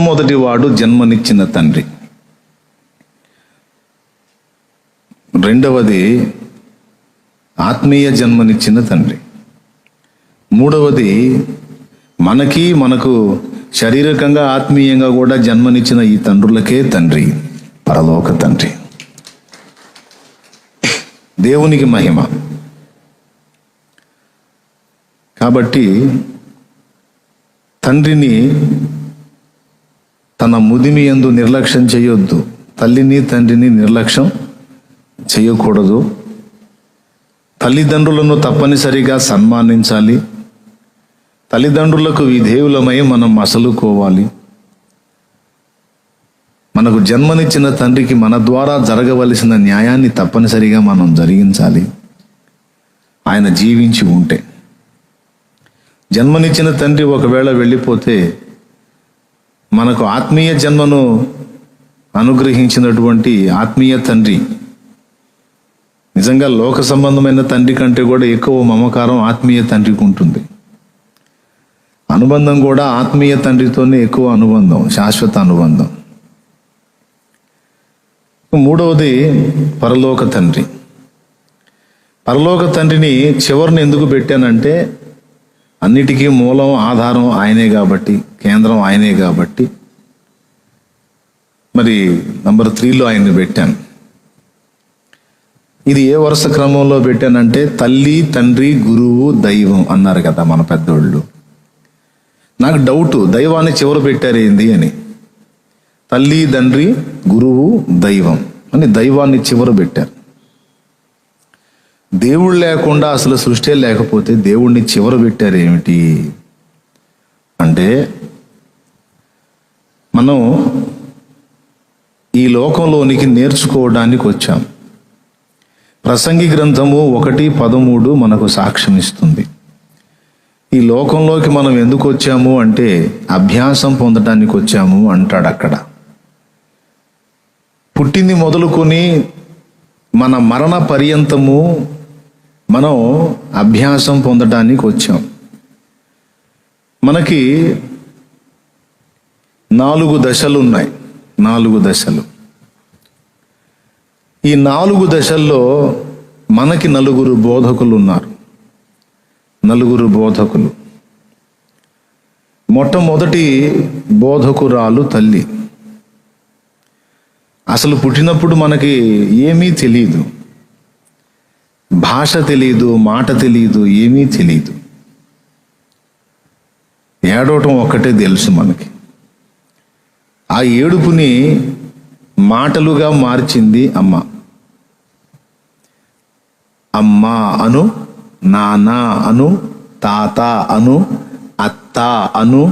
మొదటివాడు జన్మనిచ్చిన తండ్రి, రెండవది ఆత్మీయ జన్మనిచ్చిన తండ్రి, మూడవది మనకు శారీరకంగా ఆత్మీయంగా కూడా జన్మనిచ్చిన ఈ తండ్రులకే తండ్రి, పరలోక తండ్రి. దేవునికి మహిమ. కాబట్టి తండ్రిని తన ముదిమి యందు నిర్లక్ష్యం చేయొద్దు. తల్లిని తండ్రిని నిర్లక్ష్యం చేయకూడదు. తల్లిదండ్రులను తప్పనిసరిగా సన్మానించాలి. తల్లిదండ్రులకు విధేయులమై మనం మసలుకోవాలి. మనకు జన్మనిచ్చిన తండ్రికి మన ద్వారా జరగవలసిన న్యాయాన్ని తప్పనిసరిగా మనం జరిగించాలి, ఆయన జీవించి ఉంటే. జన్మనిచ్చిన తండ్రి ఒకవేళ వెళ్ళిపోతే మనకు ఆత్మీయ జన్మను అనుగ్రహించినటువంటి ఆత్మీయ తండ్రి, నిజంగా లోక సంబంధమైన తండ్రి కంటే కూడా ఎక్కువ మమకారం ఆత్మీయ తండ్రికి ఉంటుంది. అనుబంధం కూడా ఆత్మీయ తండ్రితోనే ఎక్కువ అనుబంధం, శాశ్వత అనుబంధం. మూడవది పరలోక తండ్రి. పరలోక తండ్రిని చివరిని ఎందుకు పెట్టానంటే, అన్నిటికీ మూలం ఆధారం ఆయనే కాబట్టి, కేంద్రం ఆయనే కాబట్టి మరి నంబర్ 3లో ఆయన్ని పెట్టాను. ఇది ఏ వరుస క్రమంలో పెట్టానంటే, తల్లి, తండ్రి, గురువు, దైవం అన్నారు కదా మన పెద్దోళ్ళు. నాకు డౌట్, దైవాన్ని చివర పెట్టారేంది అని. తల్లి, తండ్రి, గురువు, దైవం అని దైవాన్ని చివర పెట్టారు. దేవుడు లేకుండా అసలు సృష్టి లేకపోతే దేవుణ్ణి చివర పెట్టారు ఏమిటి అంటే, మనం ఈ లోకంలోనికి నేర్చుకోవడానికి వచ్చాం. ప్రసంగి గ్రంథము 1:13 మనకు సాక్ష్యం ఇస్తుంది. ఈ లోకంలోకి మనం ఎందుకు వచ్చాము అంటే అభ్యాసం పొందడానికి వచ్చాము అంటాడు అక్కడ. పుట్టింది మొదలుకొని మన మరణ పర్యంతము మనం అభ్యాసం పొందడానికి వచ్చాం. మనకి 4 దశలు ఉన్నాయి. 4 దశలు. ఈ 4 దశల్లో మనకి 4 బోధకులు ఉన్నారు. 4 బోధకులు. మొట్టమొదటి బోధకురాలు తల్లి. అసలు పుట్టినప్పుడు మనకి ఏమీ తెలియదు, భాష తెలియదు, మాట తెలియదు, ఏమీ తెలియదు. ఏడవటం ఒక్కటే తెలుసు మనకి. ఆ ఏడుపుని మాటలుగా మార్చింది అమ్మ. అమ్మ అను, నాన్న అను, తాత అను, అత్త అను,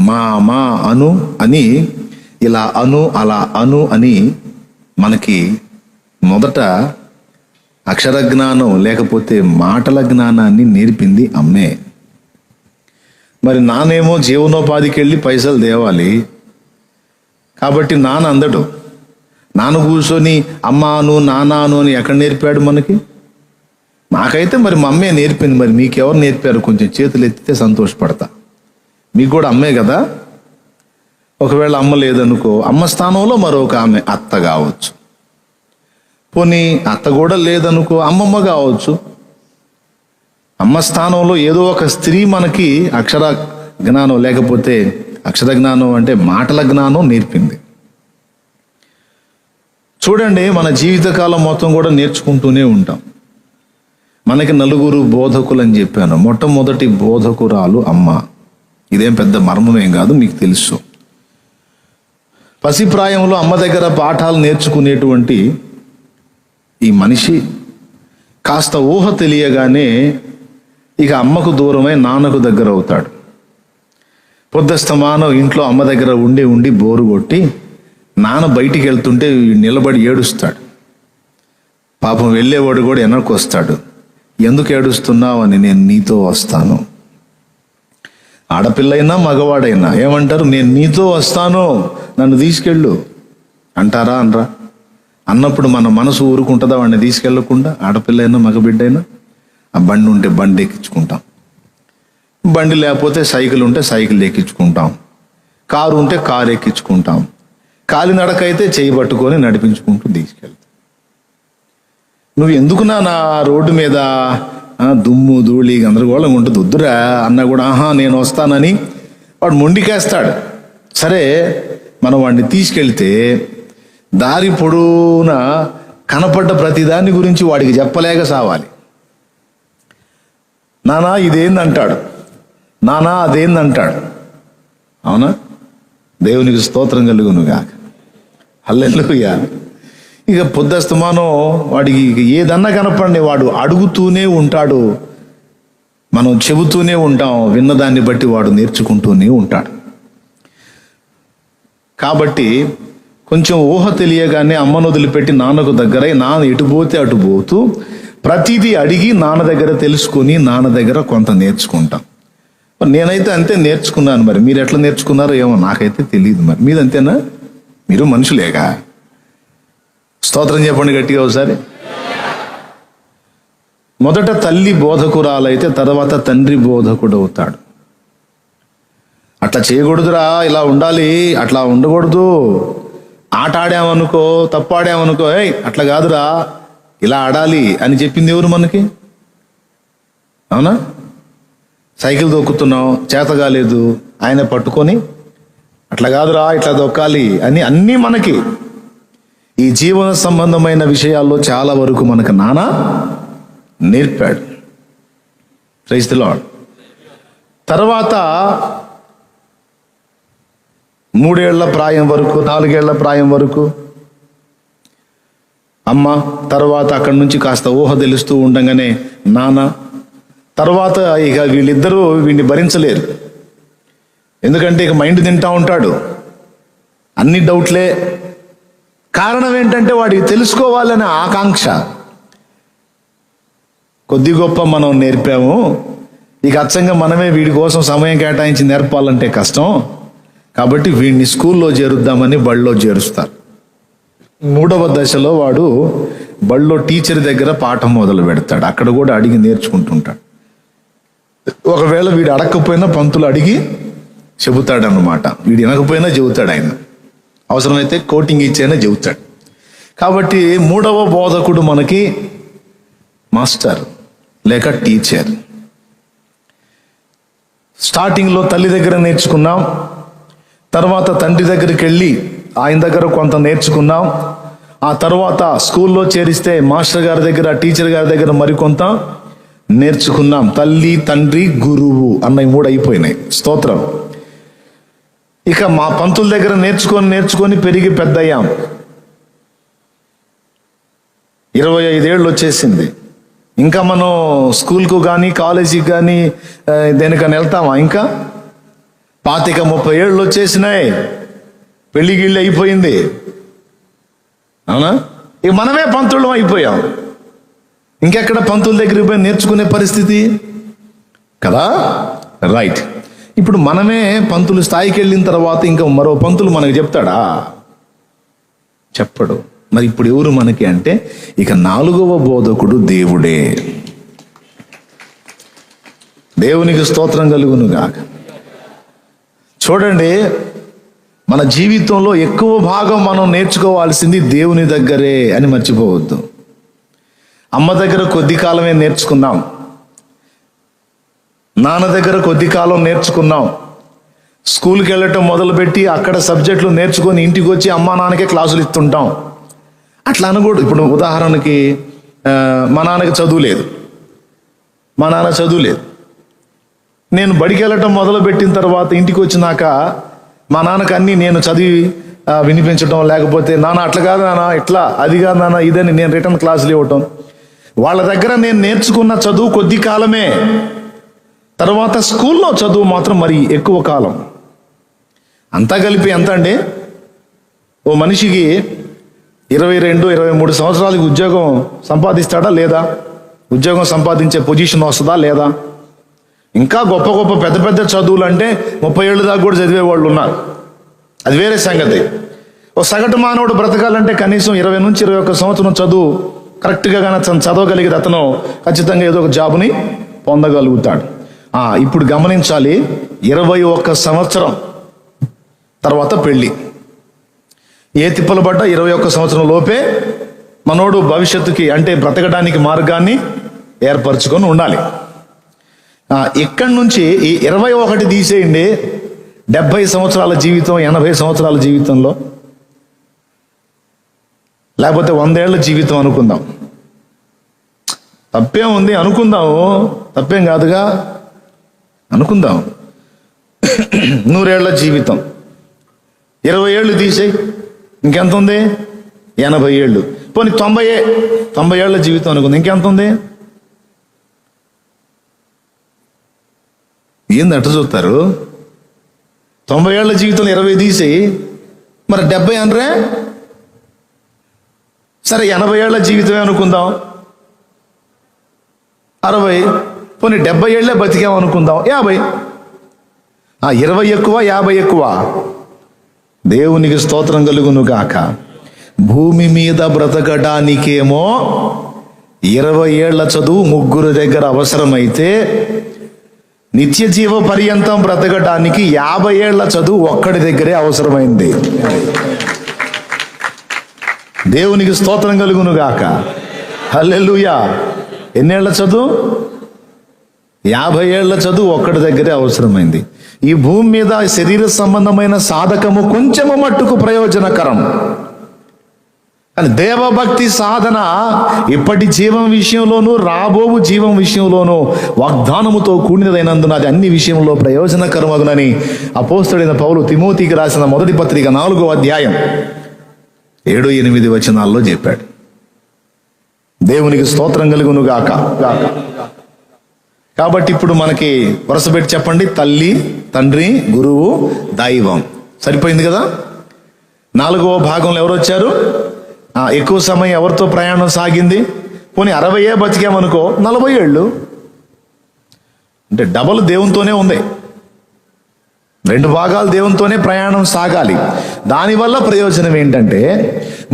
మామ అను అని, ఇలా అను అలా అను అని మనకి మొదట అక్షర జ్ఞానం లేకపోతే మాటల జ్ఞానాన్ని నేర్పింది అమ్మే. మరి నానేమో జీవనోపాధికి వెళ్ళి పైసలు తేవాలి కాబట్టి నాన్న అందడు. నాన్న కూర్చొని అమ్మాను నాన్నాను అని ఎక్కడ నేర్పాడు మనకి? నాకైతే మరి మా అమ్మే నేర్పింది. మరి మీకెవరు నేర్పారు? కొంచెం చేతులు ఎత్తితే సంతోషపడతా. మీకు కూడా అమ్మే కదా. ఒకవేళ అమ్మ లేదనుకో, అమ్మ స్థానంలో మరొక ఆమె అత్త కావచ్చు. పోనీ అత్త కూడా లేదనుకో, అమ్మమ్మ కావచ్చు. అమ్మ స్థానంలో ఏదో ఒక స్త్రీ మనకి అక్షర జ్ఞానం లేకపోతే అక్షర జ్ఞానం అంటే మాటల జ్ఞానం నేర్పింది. చూడండి, మన జీవితకాలం మొత్తం కూడా నేర్చుకుంటూనే ఉంటాం. మనకి 4 బోధకులు అని చెప్పాను. మొట్టమొదటి బోధకురాలు అమ్మ. ఇదేం పెద్ద మర్మమేం కాదు, మీకు తెలుసు. పసిప్రాయంలో అమ్మ దగ్గర పాఠాలు నేర్చుకునేటువంటి ఈ మనిషి కాస్త ఊహ తెలియగానే ఇక అమ్మకు దూరమై నాన్నకు దగ్గర అవుతాడు. పొద్దస్తమానం ఇంట్లో అమ్మ దగ్గర ఉండి బోరు కొట్టి నాన్న బయటికి వెళ్తుంటే నిలబడి ఏడుస్తాడు. పాపం వెళ్ళేవాడు కూడా వెనక్కి వస్తాడు. ఎందుకు ఏడుస్తున్నావు అని, నేను నీతో వస్తాను. ఆడపిల్లైనా మగవాడైనా ఏమంటారు? నేను నీతో వస్తాను, నన్ను తీసుకెళ్ళు అంటారా? అనరా? అన్నప్పుడు మన మనసు ఊరుకుంటుందా వాడిని తీసుకెళ్లకుండా? ఆడపిల్లైనా మగబిడ్డైనా ఆ బండి ఉంటే బండి ఎక్కించుకుంటాం, బండి లేకపోతే సైకిల్ ఉంటే సైకిల్ ఎక్కించుకుంటాం. కారు ఉంటే కారు ఎక్కించుకుంటాం, కాలినడక అయితే చేయి పట్టుకొని నడిపించుకుంటూ తీసుకెళ్తాం. నువ్వు ఎందుకు నా రోడ్డు మీద దుమ్ము ధూళి గందరగోళం ఉంటుంది, వద్దురా అన్నా కూడా నేను వస్తానని వాడు మొండికేస్తాడు. సరే, మనం వాడిని తీసుకెళ్తే దారి పొడవునా కనపడ్డ ప్రతిదాని గురించి వాడికి చెప్పలేక సావాలి. నానా ఇదేందంటాడు, నానా అదేందంటాడు. అవునా? దేవునికి స్తోత్రం కలుగునుగాక. హల్లెలూయా. ఇక పొద్దస్తమానం వాడికి ఏదన్నా కనపడండి వాడు అడుగుతూనే ఉంటాడు, మనం చెబుతూనే ఉంటాం, విన్నదాన్ని బట్టి వాడు నేర్చుకుంటూనే ఉంటాడు. కాబట్టి కొంచెం ఊహ తెలియగానే అమ్మను వదిలిపెట్టి నాన్నకు దగ్గరై నాన్న ఎటు పోతే అటు పోతూ ప్రతిదీ అడిగి నాన్న దగ్గర తెలుసుకొని నాన్న దగ్గర కొంత నేర్చుకుంటాం. నేనైతే అంతే నేర్చుకున్నాను. మరి మీరు ఎట్లా నేర్చుకున్నారో ఏమో నాకైతే తెలియదు. మరి మీదంతేనా? మీరు మనుషులేగా? స్తోత్రం చెప్పండి గట్టిగా ఒకసారి. మొదట తల్లి బోధకురాలైతే తర్వాత తండ్రి బోధకుడు అవుతాడు. అట్లా చేయకూడదురా, ఇలా ఉండాలి, అట్లా ఉండకూడదు, ఆట ఆడామనుకో, తప్పు ఆడామనుకో, అట్లా కాదురా ఇలా ఆడాలి అని చెప్పింది ఎవరు మనకి? అవునా? సైకిల్ దొక్కుతున్నాం, చేత కాలేదు, ఆయన పట్టుకొని అట్లా కాదురా ఇట్లా దొక్కాలి అని అన్నీ మనకి. ఈ జీవన సంబంధమైన విషయాల్లో చాలా వరకు మనకు నాన్న నేర్పాడు. Praise the lord. తర్వాత 3 ఏళ్ల ప్రాయం వరకు, 4 ఏళ్ల ప్రాయం వరకు అమ్మ, తర్వాత అక్కడి నుంచి కాస్త ఊహ తెలుస్తూ ఉండగానే నాన్న. తర్వాత ఇక వీళ్ళిద్దరూ వీడిని భరించలేరు. ఎందుకంటే ఇక మైండ్ తింటా ఉంటాడు, అన్ని డౌట్లే. కారణం ఏంటంటే వాడికి తెలుసుకోవాలనే ఆకాంక్ష. కొద్ది గొప్ప మనం నేర్పాము, ఇక అచ్చంగా మనమే వీడి కోసం సమయం కేటాయించి నేర్పాలంటే కష్టం. కాబట్టి వీడిని స్కూల్లో చేరుద్దామని బడిలో చేరుస్తారు. 3వ దశలో వాడు బడిలో టీచర్ దగ్గర పాఠం మొదలు పెడతాడు. అక్కడ కూడా అడిగి నేర్చుకుంటుంటాడు. ఒకవేళ వీడు అడగకపోయినా పంతులు అడిగి చెబుతాడు అన్నమాట. వీడు వినకపోయినా చెబుతాడు ఆయన, అవసరమైతే కోటింగ్ ఇచ్చైనా చెబుతాడు. కాబట్టి 3వ బోధకుడు మనకి మాస్టర్ లేక టీచర్. స్టార్టింగ్లో తల్లి దగ్గర నేర్చుకున్నాం, తర్వాత తండ్రి దగ్గరికి వెళ్ళి ఆయన దగ్గర కొంత నేర్చుకున్నాం, ఆ తర్వాత స్కూల్లో చేరిస్తే మాస్టర్ గారి దగ్గర, టీచర్ గారి దగ్గర మరికొంత నేర్చుకున్నాం. తల్లి, తండ్రి, గురువు అన్న 3 అయిపోయినాయి. స్తోత్రం. ఇక మా పంతుల దగ్గర నేర్చుకొని పెరిగి పెద్ద అయ్యాం. 25 ఏళ్ళు వచ్చేసింది. ఇంకా మనం స్కూల్కు కానీ కాలేజీకి కానీ దేనికని వెళ్తామా? ఇంకా 25-30 ఏళ్ళు వచ్చేసినాయి, పెళ్లి గిళ్ళి అయిపోయింది. అవునా? ఇక మనమే పంతులం అయిపోయాం. ఇంకెక్కడ పంతుల దగ్గరికి పోయి నేర్చుకునే పరిస్థితి కదా? రైట్. ఇప్పుడు మనమే పంతులు స్థాయికి వెళ్ళిన తర్వాత ఇంకా మరో పంతులు మనకు చెప్తాడా? చెప్పడు. మరి ఇప్పుడు ఎవరు మనకి అంటే ఇక 4వ బోధకుడు దేవుడే. దేవునికి స్తోత్రం కలుగునుగాక. చూడండి, మన జీవితంలో ఎక్కువ భాగం మనం నేర్చుకోవాల్సింది దేవుని దగ్గరే అని మర్చిపోవద్దు. అమ్మ దగ్గర కొద్ది కాలమే నేర్చుకున్నాం, నాన్న దగ్గర కొద్ది కాలం నేర్చుకున్నాం, స్కూల్కి వెళ్ళటం మొదలుపెట్టి అక్కడ సబ్జెక్టులు నేర్చుకొని ఇంటికి వచ్చి అమ్మా నాన్నకే క్లాసులు ఇస్తుంటాం. అట్లా అనకూడదు. ఇప్పుడు ఉదాహరణకి మా నాన్నకి చదువు లేదు, మా నాన్న చదువు లేదు. నేను బడికి వెళ్ళటం మొదలుపెట్టిన తర్వాత ఇంటికి వచ్చినాక మా నాన్నకు అన్నీ నేను చదివి వినిపించడం, లేకపోతే నాన్న అట్లా కాదు నాన్న ఇట్లా, అది కాదు నాన్న ఇదని నేను రిటర్న్ క్లాసులు ఇవ్వటం. వాళ్ళ దగ్గర నేను నేర్చుకున్న చదువు కొద్ది కాలమే, తర్వాత స్కూల్లో చదువు మాత్రం మరి ఎక్కువ కాలం. అంతా కలిపి ఎంత అండి? ఓ మనిషికి 22-23 సంవత్సరాలకి ఉద్యోగం సంపాదిస్తాడా లేదా? ఉద్యోగం సంపాదించే పొజిషన్ వస్తుందా లేదా? ఇంకా గొప్ప గొప్ప పెద్ద పెద్ద చదువులు అంటే 30 ఏళ్ళ దాకా కూడా చదివే వాళ్ళు ఉన్నారు, అది వేరే సంగతి. ఓ సగటు మానవుడు బ్రతకాలంటే కనీసం 20-21 సంవత్సరం చదువు కరెక్ట్గా కానీ చదవగలిగితే అతను ఖచ్చితంగా ఏదో ఒక జాబుని పొందగలుగుతాడు. ఇప్పుడు గమనించాలి, 21 సంవత్సరం తర్వాత పెళ్ళి. ఏ తిప్పలు పడ్డా 21 సంవత్సరం లోపే మనోడు భవిష్యత్తుకి అంటే బ్రతకడానికి మార్గాన్ని ఏర్పరచుకొని ఉండాలి. ఇక్కడి నుంచి ఈ 21 తీసేయండి, 70 సంవత్సరాల జీవితం, 80 సంవత్సరాల జీవితంలో, లేకపోతే 100 ఏళ్ల జీవితం అనుకుందాం. తప్పేం ఉంది అనుకుందాము, తప్పేం కాదుగా అనుకుందాం. 100 ఏళ్ల జీవితం, 20 ఏళ్ళు తీసేయి, ఇంకెంత ఉంది? 80 ఏళ్ళు. పోనీ 90 ఏళ్ల జీవితం అనుకుంది, ఇంకెంత ఉంది? ఏంది అట్ట చూస్తారు? 90 ఏళ్ల జీవితంలో 20 తీసి మరి 70 అనరే? సరే 80 ఏళ్ల జీవితమే అనుకుందాం, 60, పోనీ 70 ఏళ్లే బతికామనుకుందాం, 50. 20 ఎక్కువ 50 ఎక్కువ? దేవునికి స్తోత్రం కలుగును గాక. భూమి మీద బ్రతకడానికేమో 20 ఏళ్ల చదువు ముగ్గురు దగ్గర అవసరమైతే, నిత్య జీవ పర్యంతం బ్రతకడానికి 50 ఏళ్ల చదువు ఒక్కడి దగ్గరే అవసరమైంది. దేవునికి స్తోత్రం కలుగును గాక. హల్లెలూయా. ఎన్నేళ్ల చదువు? 50 ఏళ్ల చదువు ఒక్కడి దగ్గరే అవసరమైంది. ఈ భూమి మీద శరీర సంబంధమైన సాధకము కొంచెము మట్టుకు ప్రయోజనకరం, కానీ దేవభక్తి సాధన ఇప్పటి జీవం విషయంలోనూ రాబోవు జీవం విషయంలోనూ వాగ్దానముతో కూడినదైనందున అది అన్ని విషయంలో ప్రయోజనకరమగునని అపోస్తలుడైన పౌలు తిమోతికి రాసిన మొదటి పత్రిక 4వ అధ్యాయం 7-8 వచనాల్లో చెప్పాడు. దేవునికి స్తోత్రం కలుగును గాక. కాబట్టి ఇప్పుడు మనకి వరుస పెట్టి చెప్పండి. తల్లి, తండ్రి, గురువు, దైవం. సరిపోయింది కదా? 4వ భాగంలో ఎవరు వచ్చారు? ఎక్కువ సమయం ఎవరితో ప్రయాణం సాగింది? పోనీ 60 బతికామనుకో, 40 ఏళ్ళు అంటే డబల్ దేవునితోనే ఉంది. 2 భాగాలు దేవునితోనే ప్రయాణం సాగాలి. దానివల్ల ప్రయోజనం ఏంటంటే,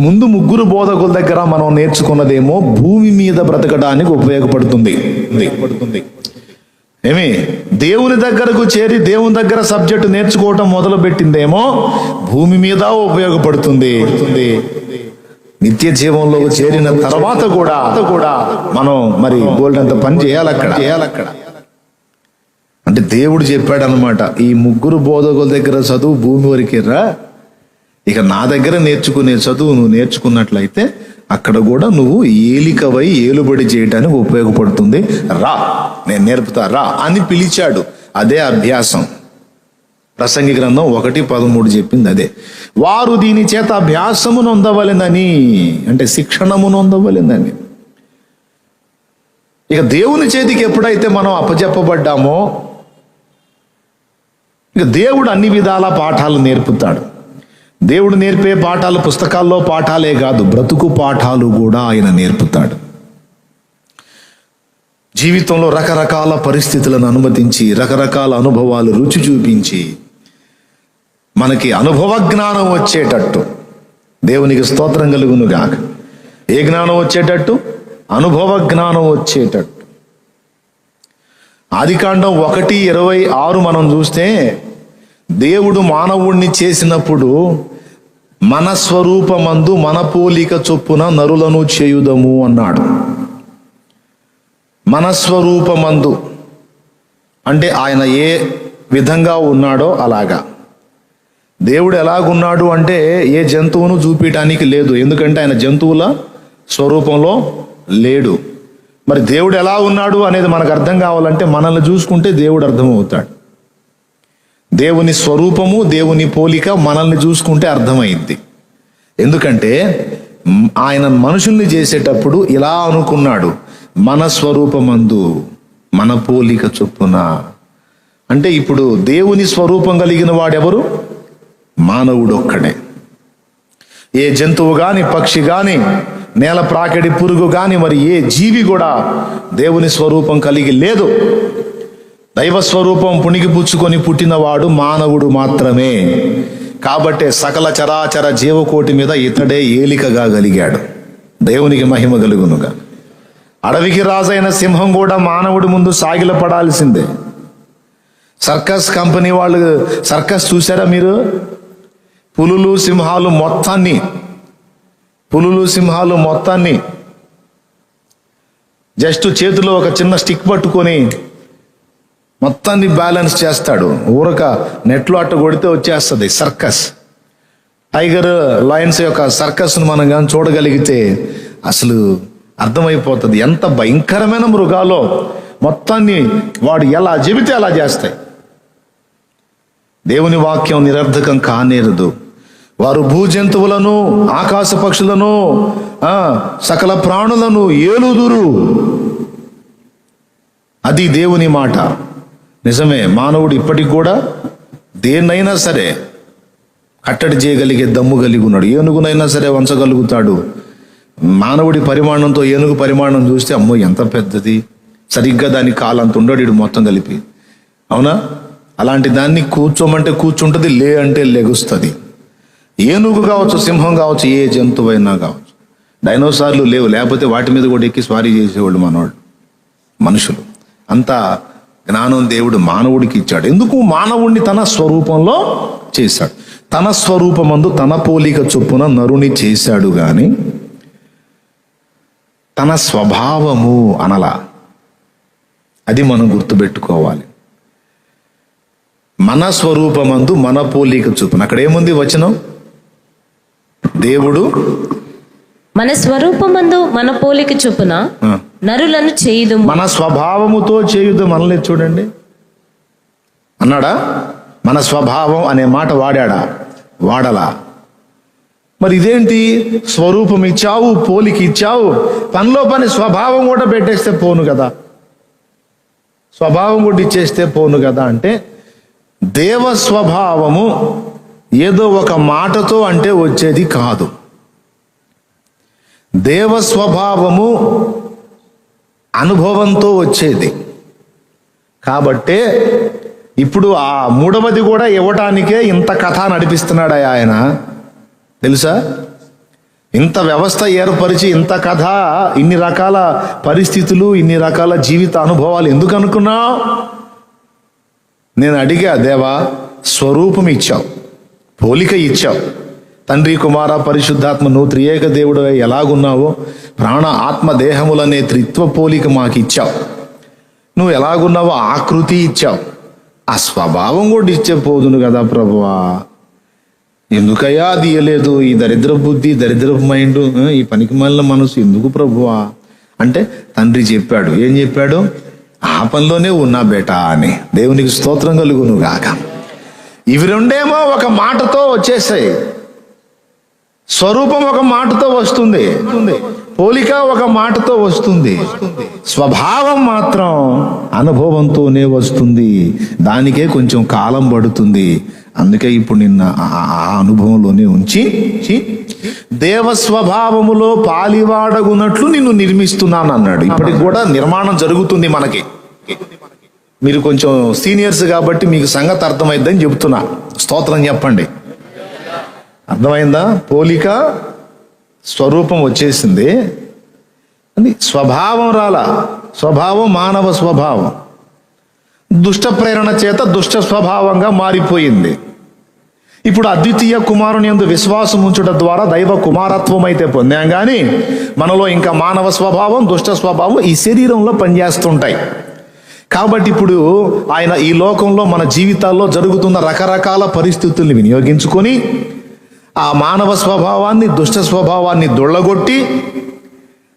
ముందు ముగ్గురు బోధకుల దగ్గర మనం నేర్చుకున్నదేమో భూమి మీద బ్రతకడానికి ఉపయోగపడుతుంది. ఏమి దేవుని దగ్గరకు చేరి దేవుని దగ్గర సబ్జెక్టు నేర్చుకోవటం మొదలు పెట్టిందేమో భూమి మీద ఉపయోగపడుతుంది. నిత్య జీవంలో చేరిన తర్వాత కూడా మనం మరి గోల్డంత పని చేయాలి అక్కడ. అంటే దేవుడు చెప్పాడు అనమాట, ఈ ముగ్గురు బోధకుల దగ్గర చదువు భూమి వరకేరా, ఇక నా దగ్గర నేర్చుకునే చదువు నువ్వు నేర్చుకున్నట్లయితే అక్కడ కూడా నువ్వు ఏలికవై ఏలుబడి చేయడానికి ఉపయోగపడుతుంది, రా నేను నేర్పుతా రా అని పిలిచాడు. అదే అభ్యాసం. ప్రసంగి గ్రంథం 1:13 చెప్పింది అదే. వారు దీని చేత అభ్యాసము నొందవలెనని, అంటే శిక్షణము నొందవలెనని. ఇక దేవుని చేతికి ఎప్పుడైతే మనం అప్పచెప్పబడ్డామో ఇక దేవుడు అన్ని విధాల పాఠాలు నేర్పుతాడు. దేవుడు నేర్పే పాఠాలు పుస్తకాల్లో పాఠాలే కాదు, బ్రతుకు పాఠాలు కూడా ఆయన నేర్పుతాడు. జీవితంలో రకరకాల పరిస్థితులను అనుమతించి, రకరకాల అనుభవాలు రుచి చూపించి, మనకి అనుభవ జ్ఞానం వచ్చేటట్టు, దేవునికి స్తోత్రం కలుగును గాక. ఏ జ్ఞానం వచ్చేటట్టు? అనుభవ జ్ఞానం వచ్చేటట్టు. ఆదికాండం 1:26 మనం చూస్తే, దేవుడు మానవుణ్ణి చేసినప్పుడు మన స్వరూపమందు మన పోలిక చొప్పున నరులను చేయుదము అన్నాడు. మన స్వరూపమందు అంటే ఆయన ఏ విధంగా ఉన్నాడో అలాగా. దేవుడు ఎలాగున్నాడు అంటే ఏ జంతువును చూపించడానికి లేదు, ఎందుకంటే ఆయన జంతువుల స్వరూపంలో లేడు. మరి దేవుడు ఎలా ఉన్నాడు అనేది మనకు అర్థం కావాలంటే మనల్ని చూసుకుంటే దేవుడు అర్థమవుతాడు. దేవుని స్వరూపము, దేవుని పోలిక మనల్ని చూసుకుంటే అర్థమైంది. ఎందుకంటే ఆయన మనుషుల్ని చేసేటప్పుడు ఇలా అనుకున్నాడు, మన స్వరూపమందు మన పోలిక చొప్పున. అంటే ఇప్పుడు దేవుని స్వరూపం కలిగిన వాడెవరు? మానవుడు ఒక్కడే. ఏ జంతువు గాని, పక్షి గాని, నేల ప్రాకెడి పురుగు గాని, మరి ఏ జీవి కూడా దేవుని స్వరూపం కలిగి లేదు. దైవ స్వరూపం పుణికిపుచ్చుకొని పుట్టినవాడు మానవుడు మాత్రమే. కాబట్టే సకల చరాచర జీవకోటి మీద ఇతడే ఏలికగా కలిగాడు. దేవునికి మహిమ కలుగునుగా. అడవికి రాజైన సింహం కూడా మానవుడి ముందు సాగిలపడాల్సిందే. సర్కస్ కంపెనీ వాళ్ళు సర్కస్ చూసారా మీరు? పులులు సింహాలు మొత్తాన్ని జస్ట్ చేతిలో ఒక చిన్న స్టిక్ పట్టుకొని మొత్తాన్ని బ్యాలెన్స్ చేస్తాడు. ఊరక నెట్లో అట్ట కొడితే వచ్చేస్తుంది సర్కస్. టైగర్ లయన్స్ యొక్క సర్కస్ను మనం కానీ చూడగలిగితే అసలు అర్థమైపోతుంది ఎంత భయంకరమైన మృగాలో. మొత్తాన్ని వాడు ఎలా చెబితే అలా చేస్తాయి. దేవుని వాక్యం నిరర్ధకం కానేరదు. వారు భూజంతువులను, ఆకాశ పక్షులను, సకల ప్రాణులను ఏలుదురు. అది దేవుని మాట. నిజమే, మానవుడు ఇప్పటికి కూడా దేన్నైనా సరే కట్టడి చేయగలిగే దమ్ము కలిగి ఉన్నాడు. ఏనుగునైనా సరే వంచగలుగుతాడు. మానవుడి పరిమాణంతో ఏనుగు పరిమాణం చూస్తే అమ్మో ఎంత పెద్దది, సరిగ్గా దాని కాలంత ఉండడు ఇడు మొత్తం కలిపి. అవునా? అలాంటి దాన్ని కూర్చోమంటే కూర్చుంటుంది, లే అంటే లెగుస్తుంది. ఏనుగు కావచ్చు, సింహం కావచ్చు, ఏ జంతువైనా కావచ్చు. డైనోసార్లు లేవు, లేకపోతే వాటి మీద కూడా ఎక్కి స్వారీ చేసేవాళ్ళు మనవాళ్ళు, మనుషులు. అంత జ్ఞానం దేవుడు మానవుడికి ఇచ్చాడు. ఎందుకు? మానవుడిని తన స్వరూపంలో చేశాడు. తన స్వరూపమందు తన పోలిక చొప్పున నరుని చేశాడు గాని తన స్వభావము అనలా. అది మనం గుర్తుపెట్టుకోవాలి. మన స్వరూపమందు మన పోలిక చొప్పున. అక్కడ ఏముంది వచనం? దేవుడు మన స్వరూపమందు మన పోలిక చొప్పున నరులను చేయుదు. మన స్వభావముతో చేయుదు మనల్ని. చూడండి అన్నాడా? మన స్వభావం అనే మాట వాడలా. మరి ఇదేంటి? స్వరూపం ఇచ్చావు, పోలిక ఇచ్చావు, పనిలో పని స్వభావం కూడా పెట్టేస్తే పోను కదా, స్వభావం కూడా ఇచ్చేస్తే పోను కదా. అంటే దేవ స్వభావము ఏదో ఒక మాటతో అంటే వచ్చేది కాదు. దేవ స్వభావము అనుభవంతో వచ్చేది. కాబట్టే ఇప్పుడు ఆ మూడవది కూడా ఇవ్వటానికే ఇంత కథ నడిపిస్తున్నాడు ఆయన. తెలుసా? ఇంత వ్యవస్థ ఏర్పరిచి ఇంత కథ, ఇన్ని రకాల పరిస్థితులు, ఇన్ని రకాల జీవిత అనుభవాలు ఎందుకు అనుకున్నావు? నేను అడిగా, దేవా స్వరూపం ఇచ్చావు, పోలిక ఇచ్చావు, తండ్రి కుమార పరిశుద్ధాత్మ నువ్వు త్రియేక దేవుడు ఎలాగున్నావో ప్రాణ ఆత్మ దేహములనే త్రిత్వ పోలిక మాకు ఇచ్చావు. నువ్వు ఎలాగున్నావో ఆకృతి ఇచ్చావు, ఆ స్వభావం కూడా ఇచ్చే పోదును కదా ప్రభువా. ఎందుకయ్యా అది ఇయ్యలేదు? ఈ దరిద్ర బుద్ధి, దరిద్రపు మైండ్, ఈ పనికి మాలిన మనసు ఎందుకు ప్రభువా అంటే తండ్రి చెప్పాడు. ఏం చెప్పాడు? ఆ పనిలోనే ఉన్నా బేటా అని. దేవునికి స్తోత్రం కలుగును గాక. ఇవి రెండేమో ఒక మాటతో వచ్చేసాయి. స్వరూపం ఒక మాటతో వస్తుంది, పోలిక ఒక మాటతో వస్తుంది, స్వభావం మాత్రం అనుభవంతోనే వస్తుంది. దానికే కొంచెం కాలం పడుతుంది. అందుకే ఇప్పుడు నిన్న ఆ అనుభవంలోనే ఉంచి దేవ స్వభావములో పాలివాడగునట్లు నిన్ను నిర్మిస్తున్నాను అన్నాడు. ఇప్పటికి కూడా నిర్మాణం జరుగుతుంది మనకి. మీరు కొంచెం సీనియర్స్ కాబట్టి మీకు సంగతి అర్థమైందని చెబుతున్నా. స్తోత్రం చెప్పండి. అర్థమైందా? పోలిక స్వరూపం వచ్చేసింది, అది స్వభావం రాలా. స్వభావం మానవ స్వభావం దుష్ట ప్రేరణ చేత దుష్ట స్వభావంగా మారిపోయింది. ఇప్పుడు అద్వితీయ కుమారుని యందు విశ్వాసం ఉంచుట ద్వారా దైవ కుమారత్వం అయితే పొందాం, కానీ మనలో ఇంకా మానవ స్వభావం, దుష్ట స్వభావం ఈ శరీరంలో పనిచేస్తుంటాయి. కాబట్టి ఇప్పుడు ఆయన ఈ లోకంలో మన జీవితాల్లో జరుగుతున్న రకరకాల పరిస్థితుల్ని వినియోగించుకొని ఆ మానవ స్వభావాన్ని, దుష్ట స్వభావాన్ని దొళ్ళగొట్టి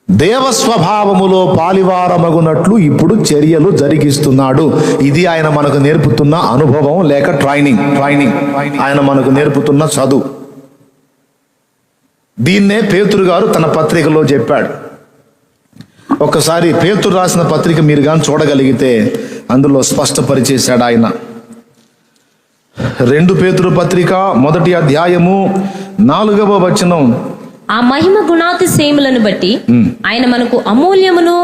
దేవ స్వభావములో పాలివారమగునట్లు ఇప్పుడు చర్యలు జరిగిస్తున్నాడు. ఇది ఆయన మనకు నేర్పుతున్న అనుభవం లేక ట్రైనింగ్. ఆయన మనకు నేర్పుతున్న చదువు. దీన్నే పేతురు గారు తన పత్రికలో చెప్పాడు. ఒక్కసారి పేతురు రాసిన పత్రిక మీరు కానీ చూడగలిగితే అందులో స్పష్టపరిచేశాడు ఆయన. 2 పేతురు పత్రిక 1వ అధ్యాయము 4వ వచనం. ఆ మహిమ గుణాతిశయములను బట్టి ఆయన మనకు అమూల్యమును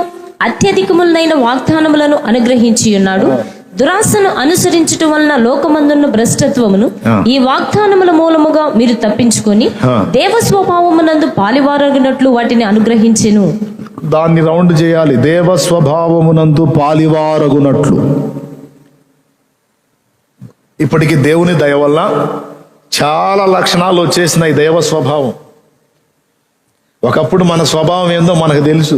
అత్యధికములైన వాగ్దానములను అనుగ్రహించి ఉన్నాడు. దురాశను అనుసరించటం వలన లోకమందున్న భ్రష్టత్వమును ఈ వాగ్దానముల మూలముగా మీరు తప్పించుకొని దేవ స్వభావమునందు పాలివారగినట్లు వాటిని అనుగ్రహించెను. దాన్ని రౌండ్ చేయాలి. దేవ స్వభావమునందు పాలివారగునట్లు. ఇప్పటికి దేవుని దయ వల్ల చాలా లక్షణాలు వచ్చేసినాయి దైవ స్వభావం. ఒకప్పుడు మన స్వభావం ఏందో మనకు తెలుసు.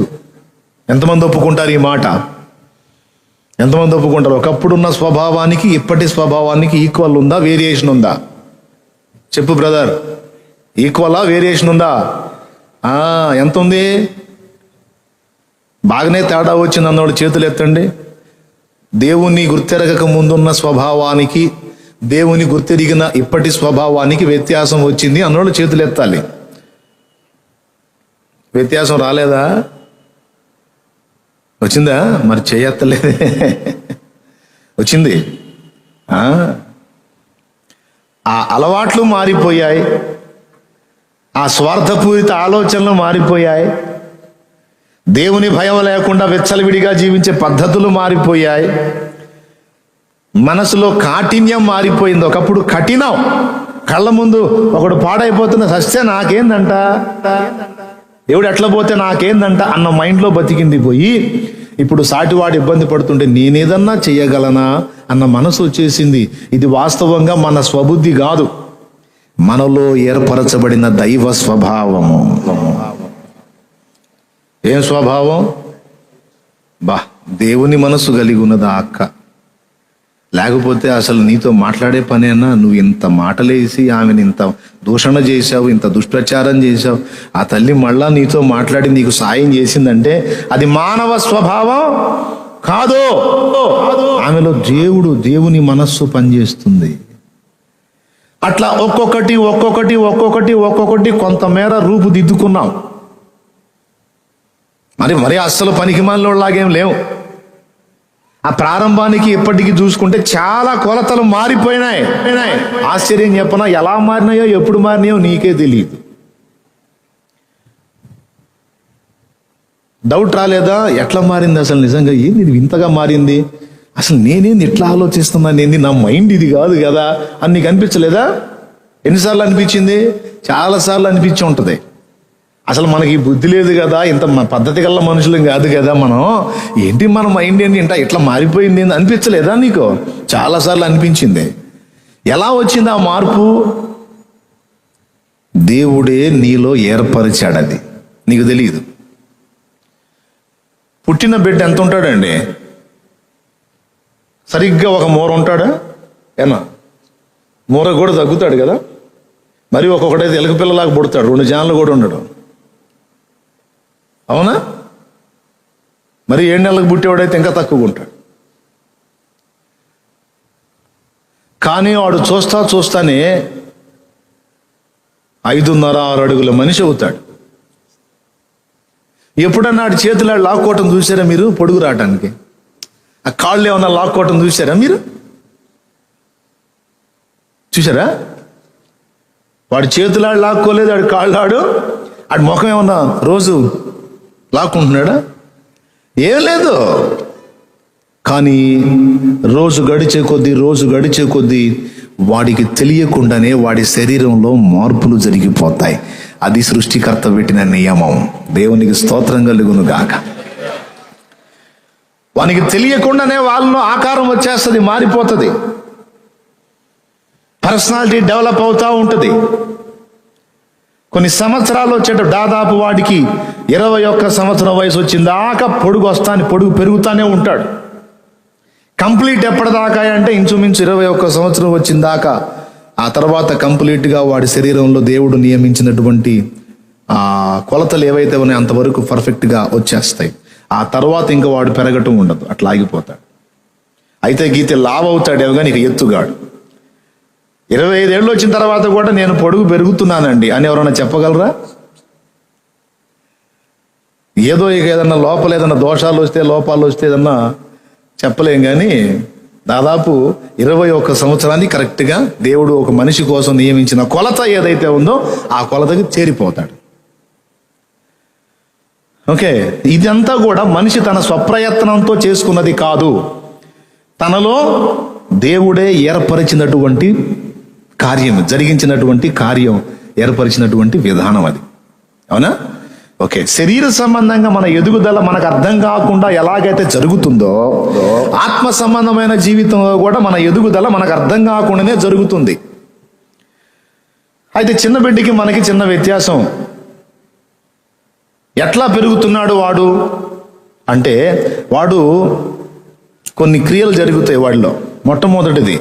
ఎంతమంది ఒప్పుకుంటారు ఈ మాట? ఎంతమంది ఒప్పుకుంటారు? ఒకప్పుడున్న స్వభావానికి ఇప్పటి స్వభావానికి ఈక్వల్ ఉందా, వేరియేషన్ ఉందా? చెప్పు బ్రదర్, ఈక్వలా, వేరియేషన్ ఉందా? ఎంత ఉంది? బాగానే తేడా వచ్చింది అన్నోడు చేతులు ఎత్తండి. దేవుని గుర్తెరగక ముందున్న స్వభావానికి దేవుని గుర్తెరిగిన ఇప్పటి స్వభావానికి వ్యత్యాసం వచ్చింది అన్నోళ్ళు చేతులు ఎత్తాలి. వ్యత్యాసం రాలేదా? వచ్చిందా? మరి చేయత్తలేదే. వచ్చింది. ఆ అలవాట్లు మారిపోయాయి, ఆ స్వార్థపూరిత ఆలోచనలు మారిపోయాయి, దేవుని భయం లేకుండా విచ్చలవిడిగా జీవించే పద్ధతులు మారిపోయాయి, మనసులో కాఠిన్యం మారిపోయింది. ఒకప్పుడు కఠినం, కళ్ళ ముందు ఒకడు పాడైపోతున్న సస్తే నాకేందంట, దేవుడు ఎట్లా పోతే నాకేందంట అన్న మైండ్లో బతికింది పోయి, ఇప్పుడు సాటివాడు ఇబ్బంది పడుతుంటే నేనేదన్నా చెయ్యగలనా అన్న మనసు వచ్చేసింది. ఇది వాస్తవంగా మన స్వబుద్ధి కాదు, మనలో ఏర్పరచబడిన దైవ స్వభావము. ఏం స్వభావం? దేవుని మనసు కలిగి ఉన్నదా అక్క? లేకపోతే అసలు నీతో మాట్లాడే పనేనా? నువ్వు ఇంత మాటలేసి ఆమెను ఇంత దూషణ చేశావు, ఇంత దుష్ప్రచారం చేశావు, ఆ తల్లి మళ్ళా నీతో మాట్లాడి నీకు సాయం చేసిందంటే అది మానవ స్వభావం కాదు. ఆమెలో దేవుని మనస్సు పనిచేస్తుంది. అట్లా ఒక్కొక్కటి ఒక్కొక్కటి ఒక్కొక్కటి ఒక్కొక్కటి కొంతమేర రూపుదిద్దుకున్నాం. మరి అస్సలు పనికిమాలినోళ్ళలాగేం లేవు. ఆ ప్రారంభానికి ఇప్పటికీ చూసుకుంటే చాలా కొలతలు మారిపోయినాయి. ఆశ్చర్యం చెప్పనా, ఎలా మారినాయో ఎప్పుడు మారినాయో నీకే తెలియదు. డౌట్ రాలేదా? ఎట్లా మారింది అసలు? నిజంగా ఏంది ఇది ఇంతగా మారింది? అసలు నేనేంది ఇట్లా ఆలోచిస్తున్నాను, ఏంది నా మైండ్ ఇది కాదు కదా అని నీకు అనిపించలేదా? ఎన్నిసార్లు అనిపించింది? చాలాసార్లు అనిపించి ఉంటుంది. అసలు మనకి బుద్ధి లేదు కదా, ఇంత పద్ధతి గల మనుషులు కాదు కదా మనం, ఏంటి మన మైండ్ ఏంటి ఇంట ఇట్లా మారిపోయింది అనిపించలేదా నీకు? చాలాసార్లు అనిపించింది. ఎలా వచ్చింది ఆ మార్పు? దేవుడే నీలో ఏర్పరిచాడు, అది నీకు తెలియదు. పుట్టిన బిడ్డ ఎంత ఉంటాడండి? సరిగ్గా ఒక మూర ఉంటాడా? ఏనా మూర కూడా తగ్గుతాడు కదా. మరి ఒక్కొక్కడైతే ఎలుక పిల్లలాగా పుడతాడు, 2 జాన్లు కూడా ఉండడు, అవునా? మరి 7 నెలలకు పుట్టేవాడైతే ఇంకా తక్కువగా ఉంటాడు. కానీ వాడు చూస్తానే 5.5-6 అడుగుల మనిషి అవుతాడు. ఎప్పుడన్నా ఆడి చేతులు లాక్కోవటం చూసారా మీరు? పొడుగు రావటానికి ఆ కాళ్ళు ఏమన్నా లాక్కోవటం చూసారా మీరు? చూసారా? వాడి చేతులు లాక్కోలేదు, ఆడి కాళ్ళు ఆడి ముఖం ఏమన్నా రోజు లాక్కుంటున్నాడా? ఏం లేదు. కానీ రోజు గడిచే కొద్దీ వాడికి తెలియకుండానే వాడి శరీరంలో మార్పులు జరిగిపోతాయి. అది సృష్టికర్త పెట్టిన నియమం. దేవునికి స్తోత్రం కలుగును గాక. వానికి తెలియకుండానే వాళ్ళలో ఆకారం వచ్చేస్తుంది, మారిపోతుంది, పర్సనాలిటీ డెవలప్ అవుతూ ఉంటుంది. కొన్ని సంవత్సరాలు వచ్చేటప్పుడు దాదాపు వాడికి 21 సంవత్సరం వయసు వచ్చిందాకా పొడుగు పెరుగుతానే ఉంటాడు. కంప్లీట్ ఎప్పటిదాకా అంటే ఇంచుమించు 21 సంవత్సరం వచ్చిందాకా. ఆ తర్వాత కంప్లీట్గా వాడి శరీరంలో దేవుడు నియమించినటువంటి ఆ కొలతలు ఏవైతే ఉన్నాయో అంతవరకు పర్ఫెక్ట్గా వచ్చేస్తాయి. ఆ తర్వాత ఇంకా వాడు పెరగటం ఉండదు, అట్లా ఆగిపోతాడు. అయితే గీతే లావ్ అవుతాడేమో కానీ ఇక ఎత్తుగాడు. 25 ఏళ్ళు వచ్చిన తర్వాత కూడా నేను పొడుగు పెరుగుతున్నానండి అని ఎవరైనా చెప్పగలరా? ఏదో ఇక ఏదన్నా ఏదన్నా దోషాలు వస్తే లోపాలు వస్తే ఏదన్నా చెప్పలేం. కానీ దాదాపు 21 సంవత్సరాన్ని కరెక్ట్గా దేవుడు ఒక మనిషి కోసం నియమించిన కొలత ఏదైతే ఉందో ఆ కొలతకి చేరిపోతాడు. ఓకే, ఇదంతా కూడా మనిషి తన స్వప్రయత్నంతో చేసుకున్నది కాదు, తనలో దేవుడే ఏర్పరిచినటువంటి కార్యం, జరిగించినటువంటి కార్యం, ఏర్పరిచినటువంటి విధానం అది. అవునా? ఓకే, శరీర సంబంధంగా మన ఎదుగుదల మనకు అర్థం కాకుండా ఎలాగైతే జరుగుతుందో ఆత్మ సంబంధమైన జీవితంలో కూడా మన ఎదుగుదల మనకు అర్థం కాకుండానే జరుగుతుంది. అయితే చిన్న బిడ్డకి మనకి చిన్న వ్యత్యాసం. ఎట్లా పెరుగుతున్నాడు వాడు అంటే, వాడు కొన్ని క్రియలు జరుగుతాయి వాడిలో. మొట్టమొదటిది,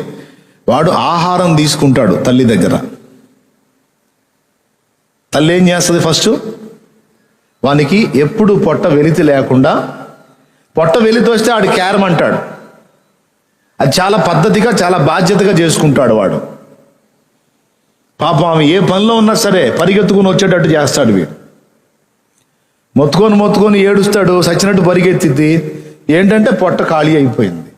వాడు ఆహారం తీసుకుంటాడు తల్లి దగ్గర. తల్లి ఏం చేస్తుంది? ఫస్ట్ వానికి ఎప్పుడు పొట్ట వెలితి లేకుండా, పొట్ట వెలితి వస్తే ఆడు క్యారం అంటాడు. అది చాలా పద్ధతిగా, చాలా బాధ్యతగా చేసుకుంటాడు వాడు. పాపం ఆమె ఏ పనిలో ఉన్నా సరే పరిగెత్తుకుని వచ్చేటట్టు చేస్తాడు వీడు. మొత్తుకొని ఏడుస్తాడు, సచ్చినట్టు పరిగెత్తిద్ది. ఏంటంటే పొట్ట ఖాళీ అయిపోయింది.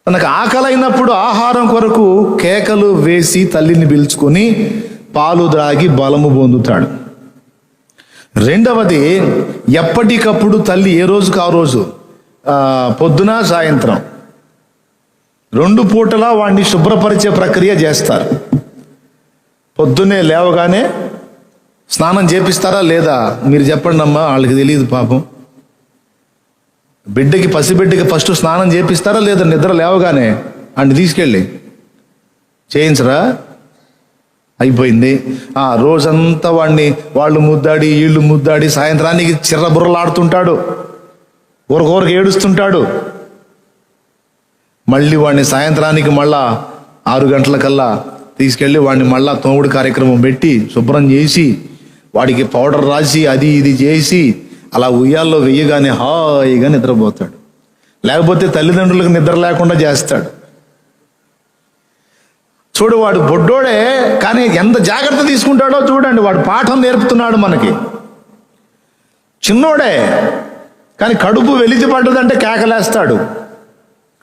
తనకు ఆకలి అయినప్పుడు ఆహారం కొరకు కేకలు వేసి తల్లిని పిలుచుకొని పాలు త్రాగి బలము పొందుతాడు. రెండవది, ఎప్పటికప్పుడు తల్లి ఏ రోజుకు ఆ రోజు పొద్దున సాయంత్రం 2 పూటలా వాడిని శుభ్రపరిచే ప్రక్రియ చేస్తారు. పొద్దున్నే లేవగానే స్నానం చేపిస్తారా లేదా మీరు చెప్పండి అమ్మా, వాళ్ళకి తెలియదు పాపం. పసిబిడ్డకి ఫస్ట్ స్నానం చేపిస్తారా లేదా? నిద్ర లేవగానే అండి తీసుకెళ్ళి చేయించరా? అయిపోయింది. రోజంతా వాళ్ళు ముద్దాడి వీళ్ళు ముద్దాడి సాయంత్రానికి చిర్రబుర్రలాడుతుంటాడు, ఊరకొరకు ఏడుస్తుంటాడు. మళ్ళీ వాడిని సాయంత్రానికి మళ్ళా 6 గంటలకల్లా తీసుకెళ్ళి వాడిని మళ్ళా తోముడు కార్యక్రమం పెట్టి శుభ్రం చేసి వాడికి పౌడర్ రాసి అది ఇది చేసి అలా ఉయ్యాల్లో వెయ్యగానే హాయిగా నిద్రపోతాడు. లేకపోతే తల్లిదండ్రులకు నిద్ర లేకుండా చేస్తాడు. చూడు, వాడు బొడ్డోడే కానీ ఎంత జాగ్రత్త తీసుకుంటాడో చూడండి. వాడు పాఠం నేర్పుతున్నాడు మనకి. చిన్నోడే కానీ కడుపు వెలితి పడ్డదంటే కేకలేస్తాడు,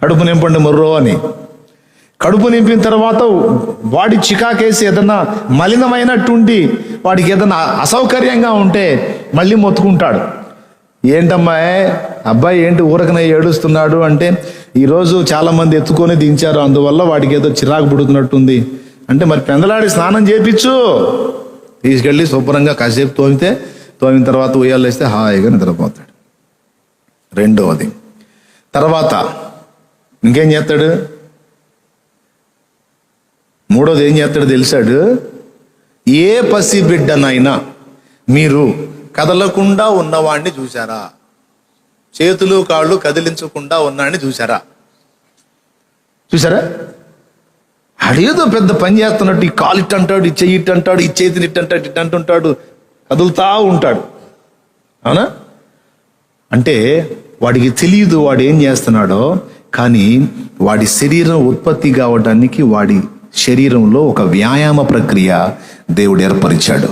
కడుపు నింపండి మొర్రో అని. కడుపు నింపిన తర్వాత వాడి చికాకేసి ఏదన్నా మలినమైనట్టుండి వాడికి ఏదన్నా అసౌకర్యంగా ఉంటే మళ్ళీ మొత్తుకుంటాడు. ఏంటమ్మా అబ్బాయి ఏంటి ఊరకనే ఏడుస్తున్నాడు అంటే, ఈరోజు చాలా మంది ఎత్తుకొని దించారు, అందువల్ల వాడికి ఏదో చిరాకు పుడుతున్నట్టుంది అంటే, మరి పెందలాడి స్నానం చేయించు, తీసుకెళ్ళి శుభ్రంగా కాసేపు తోమిన తర్వాత ఉయ్యాలేస్తే హాయిగా నిద్రపోతాడు. రెండవది, తర్వాత ఇంకేం చేస్తాడు? మూడోది ఏం చేస్తాడు తెలిసాడు? ఏ పసి బిడ్డనైనా మీరు కదలకుండా ఉన్నవాడిని చూసారా? చేతులు కాళ్ళు కదిలించకుండా ఉన్నాడిని చూసారా? అడేదో పెద్ద పని చేస్తున్నట్టు ఈ కాలు ఇట్టు అంటాడు, ఈ చెయ్యి ఇట్టు అంటాడు, ఈ చేతిని ఇట్టు అంటాడు, ఇట్టు అంటుంటాడు, కదులుతా ఉంటాడు. అవునా? అంటే వాడికి తెలియదు వాడు ఏం చేస్తున్నాడో. కానీ వాడి శరీరం ఉత్పత్తి కావడానికి వాడి శరీరంలో ఒక వ్యాయామ ప్రక్రియ దేవుడు ఏర్పరిచాడు.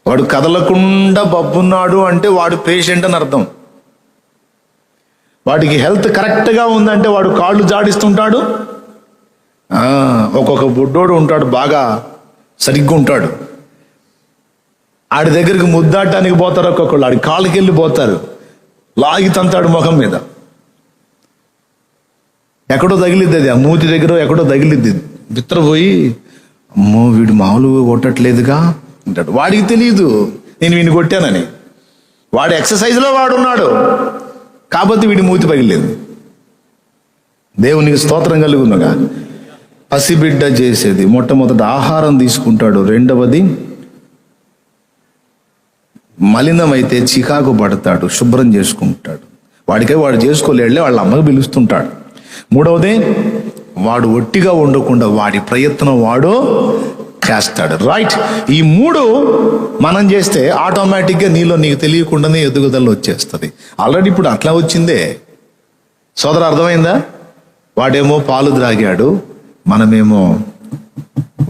వాడు కదలకుండా బబ్బున్నాడు అంటే వాడు పేషెంట్ అని అర్థం. వాడికి హెల్త్ కరెక్ట్గా ఉందంటే వాడు కాళ్ళు జాడిస్తుంటాడు. ఒక్కొక్క బుడ్డోడు ఉంటాడు బాగా సరిగ్గా ఉంటాడు, ఆడి దగ్గరికి ముద్దాటానికి పోతారు ఒక్కొక్కళ్ళు, ఆడి కాళ్ళకి వెళ్ళి పోతారు, లాగి తంతాడు ముఖం మీద. ఎక్కడో తగిలిద్ది, అది ఆ మూతి దగ్గర ఎక్కడో తగిలిద్ది. బిత్రపోయి అమ్మో వీడు మామూలుగా కొట్టట్లేదుగా అంటాడు. వాడికి తెలియదు నేను వీడిని కొట్టానని. వాడు ఎక్సర్సైజ్లో వాడున్నాడు కాబట్టి వీడి మూతి పగిలేదు. దేవునికి స్తోత్రం కలుగునుగా. పసిబిడ్డ చేసేది మొట్టమొదటి ఆహారం తీసుకుంటాడు. రెండవది మలినమైతే చికాకు పడతాడు, శుభ్రం చేసుకుంటాడు. వాడికై వాడు చేసుకోలేళ్ళే వాళ్ళ అమ్మకు పిలుస్తుంటాడు. మూడవది వాడు ఒట్టిగా ఉండకుండా వాడి ప్రయత్నం వాడు చేస్తాడు. రైట్? ఈ 3 మనం చేస్తే ఆటోమేటిక్గా నీకు తెలియకుండానే ఎదుగుదల వచ్చేస్తుంది. ఆల్రెడీ ఇప్పుడు అట్లా వచ్చిందే. సోదరు అర్థమైందా? వాడేమో పాలు త్రాగాడు, మనమేమో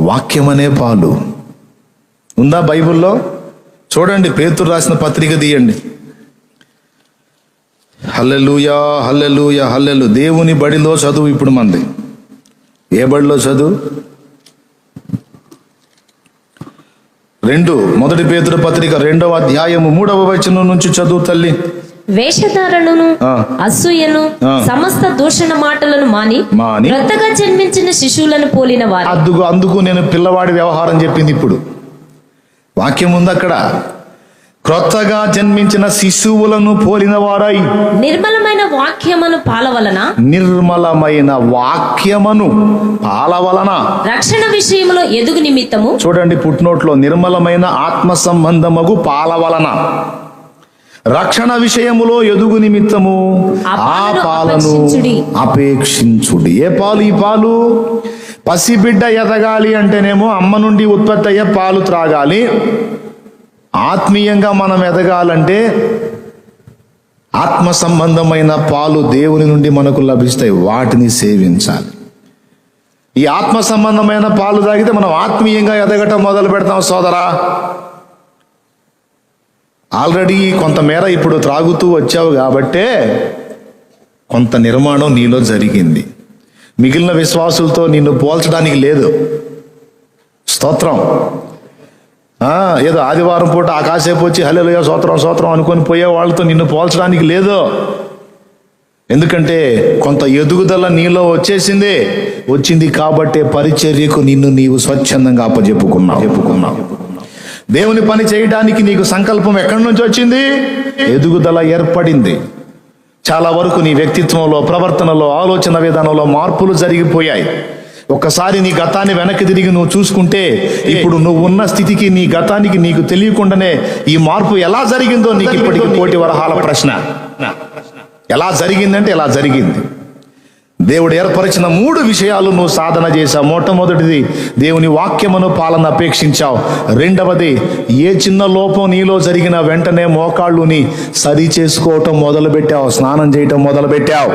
వాక్యమనే పాలు. ఉందా బైబిల్లో? చూడండి, పేతురు రాసిన పత్రిక తీయండి. హల్లెలూయా హల్లెలూయా హల్లెలూ. దేవుని బడిలో చదువు ఇప్పుడు మంది. ఏ బడిలో చదువు? 1 పేతురు పత్రిక 2వ అధ్యాయము 3వ వచనం నుంచి చదువు తల్లి. వేషధారణను, అసూయను, సమస్త దూషణ మాటలను మాని క్రొత్తగా జన్మించిన శిశువులను పోలిన వారు. అందుకు నేను పిల్లవాడి వ్యవహారం చెప్పింది. ఇప్పుడు వాక్యం ఉంది అక్కడ. క్రొత్తగా జన్మించిన శిశువులను పోలిన వారై నిర్మలమైన వాక్యమును పాల వలన నిర్మలమైన వాక్యమును పాల వలన రక్షణ విషయంలో ఎదుగు నిమిత్తము. చూడండి పుట్నోట్లో, నిర్మలమైన ఆత్మ సంబంధమగు పాల వలన రక్షణ విషయములో ఎదుగు నిమిత్తము ఆ పాలను అపేక్షించుడి. ఏ పాలు? ఈ పాలు పసిబిడ్డ ఎదగాలి అంటేనేమో అమ్మ నుండి ఉత్పత్తి అయ్యే పాలు త్రాగాలి. ఆత్మీయంగా మనం ఎదగాలంటే ఆత్మ సంబంధమైన పాలు దేవుని నుండి మనకు లభిస్తాయి, వాటిని సేవించాలి. ఈ ఆత్మ సంబంధమైన పాలు తాగితే మనం ఆత్మీయంగా ఎదగటం మొదలు పెడతాం సోదరా. ఆల్రెడీ కొంతమేర ఇప్పుడు త్రాగుతూ వచ్చావు కాబట్టే కొంత నిర్మాణం నీలో జరిగింది. మిగిలిన విశ్వాసులతో నిన్ను పోల్చడానికి లేదు. స్తోత్రం. ఏదో ఆదివారం పూట ఆకాశేపు వచ్చి హల్లెలూయా స్తోత్రం స్తోత్రం అనుకొని పోయే వాళ్ళతో నిన్ను పోల్చడానికి లేదు. ఎందుకంటే కొంత ఎదుగుదల నీలో వచ్చింది కాబట్టే పరిచర్యకు నిన్ను నీవు స్వచ్ఛందంగా చెప్పుకున్నావు. దేవుని పని చేయడానికి నీకు సంకల్పం ఎక్కడి నుంచి వచ్చింది? ఎదుగుదల ఏర్పడింది. చాలా వరకు నీ వ్యక్తిత్వంలో, ప్రవర్తనలో, ఆలోచన విధానంలో మార్పులు జరిగిపోయాయి. ఒక్కసారి నీ గతాన్ని వెనక్కి తిరిగి నువ్వు చూసుకుంటే ఇప్పుడు నువ్వు ఉన్న స్థితికి, నీ గతానికి నీకు తెలియకుండానే ఈ మార్పు ఎలా జరిగిందో నీకు ఇప్పటికి కోటి వరహాల ప్రశ్న. ఎలా జరిగిందంటే ఎలా జరిగింది. దేవుడు ఏర్పరిచిన 3 విషయాలు నువ్వు సాధన చేశావు. మొట్టమొదటిది దేవుని వాక్యమును పాలన అపేక్షించావు. రెండవది ఏ చిన్న లోపం నీలో జరిగిన వెంటనే మోకాళ్ళుని సరి చేసుకోవటం మొదలుపెట్టావు, స్నానం చేయటం మొదలుపెట్టావు.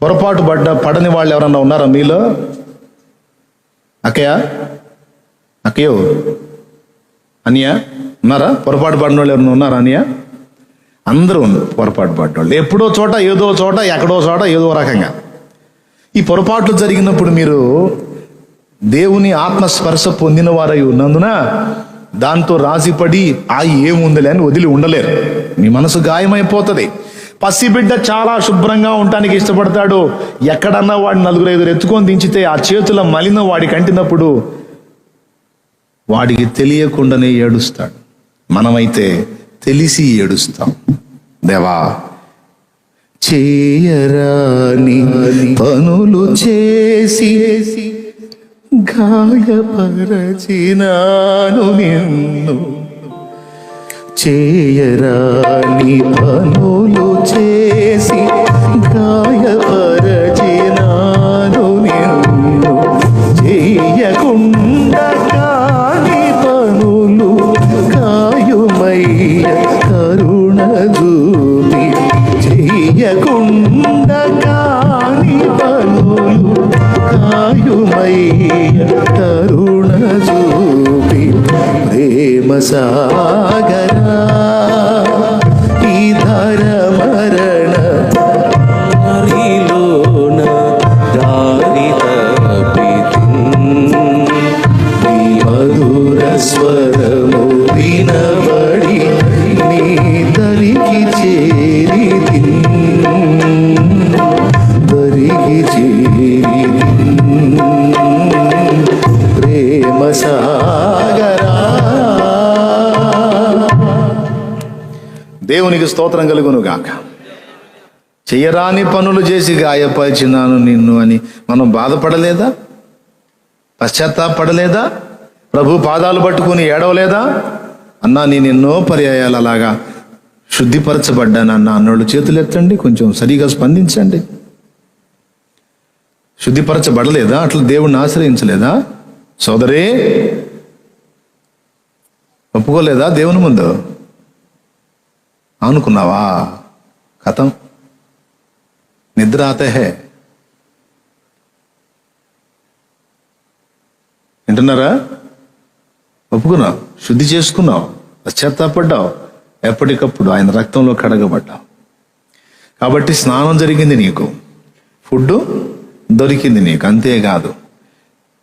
పొరపాటు పడని వాళ్ళు ఎవరన్నా ఉన్నారా మీలో? అక్కయ్యో అనియా ఉన్నారా? పొరపాటు పడిన వాళ్ళు ఎవరన్నా ఉన్నారా అనియా? అందరూ పొరపాటు పడ్డవాళ్ళు. ఎప్పుడో చోట, ఏదో చోట, ఎక్కడో చోట, ఏదో రకంగా. ఈ పొరపాట్లు జరిగినప్పుడు మీరు దేవుని ఆత్మస్పర్శ పొందిన వారై ఉన్నందున దాంతో రాజీపడి ఏముందిలే అని వదిలి ఉండలేరు. మీ మనసు గాయమైపోతుంది. పసిబిడ్డ చాలా శుభ్రంగా ఉండటానికి ఇష్టపడతాడు. ఎక్కడన్నా వాడిని 4-5 ఎత్తుకొని దించితే ఆ చేతుల మలినం వాడికి అంటినప్పుడు వాడికి తెలియకుండానే ఏడుస్తాడు. మనమైతే తెలిసి ఏడుస్తాం. దేవా, చేయరాని పనులు చేసి గాయపరచినాను నిన్ను. చేయరాని పనులు చేసి గాయపరచినాను నిన్ను. చేయకుండా కాని పనులు కాయుమయ్య కరుణ చూపి. చేయకుండా కాని పనులు కాయుమయ్య కరుణ చూపి. ప్రేమ సాగరా ఈ ధర మరణ దారి మధుర స్వరము వినబడి నీ దరికి చేరి ప్రేమ సాగరా. దేవునికి స్తోత్రం కలుగును గాక. చెయ్యరాని పనులు చేసి గాయపరిచినాను నిన్ను అని మనం బాధపడలేదా? పశ్చాత్తాపడలేదా? ప్రభు పాదాలు పట్టుకుని ఏడవలేదా? అన్నా నేను ఎన్నో పర్యాయాలు అలాగా శుద్ధిపరచబడ్డానన్నా అన్నోళ్ళు చేతులు ఎత్తండి, కొంచెం సరిగా స్పందించండి. శుద్ధిపరచబడలేదా? అట్లా దేవుణ్ణి ఆశ్రయించలేదా? సోదరే, ఒప్పుకోలేదా దేవుని ముందు? అనుకున్నావా? కథం నిద్ర ఆతే హే. వింటున్నారా? ఒప్పుకున్నావు, శుద్ధి చేసుకున్నావు, పశ్చాత్తాపడ్డావు, ఎప్పటికప్పుడు ఆయన రక్తంలో కడగబడ్డావు. కాబట్టి స్నానం జరిగింది నీకు, ఫుడ్ దొరికింది నీకు. అంతేకాదు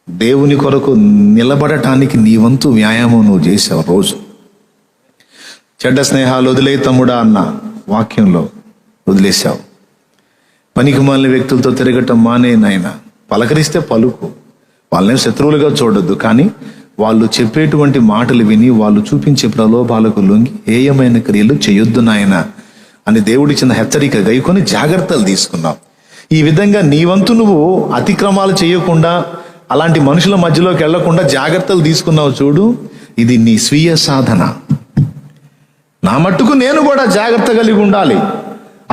దేవుని కొరకు నిలబడటానికి నీ వంతు వ్యాయామం నువ్వు చేసావు. రోజు చెడ్డ స్నేహాలు వదిలే తమ్ముడా అన్న వాక్యంలో వదిలేశావు. పనికి మాలిన వ్యక్తులతో తిరగటం మానే నాయన. పలకరిస్తే పలుకు, వాళ్ళని శత్రువులుగా చూడొద్దు, కానీ వాళ్ళు చెప్పేటువంటి మాటలు విని వాళ్ళు చూపించే ప్రలోభాలకు లొంగి హేయమైన క్రియలు చేయొద్దు నాయన అని దేవుడిచ్చిన హెచ్చరిక గైకొని జాగ్రత్తలు తీసుకున్నావు. ఈ విధంగా నీ వంతు నువ్వు అతిక్రమాలు చేయకుండా, అలాంటి మనుషుల మధ్యలోకి వెళ్లకుండా జాగ్రత్తలు తీసుకున్నావు చూడు. ఇది నీ స్వీయ సాధన. నా మట్టుకు నేను కూడా జాగ్రత్త కలిగి ఉండాలి,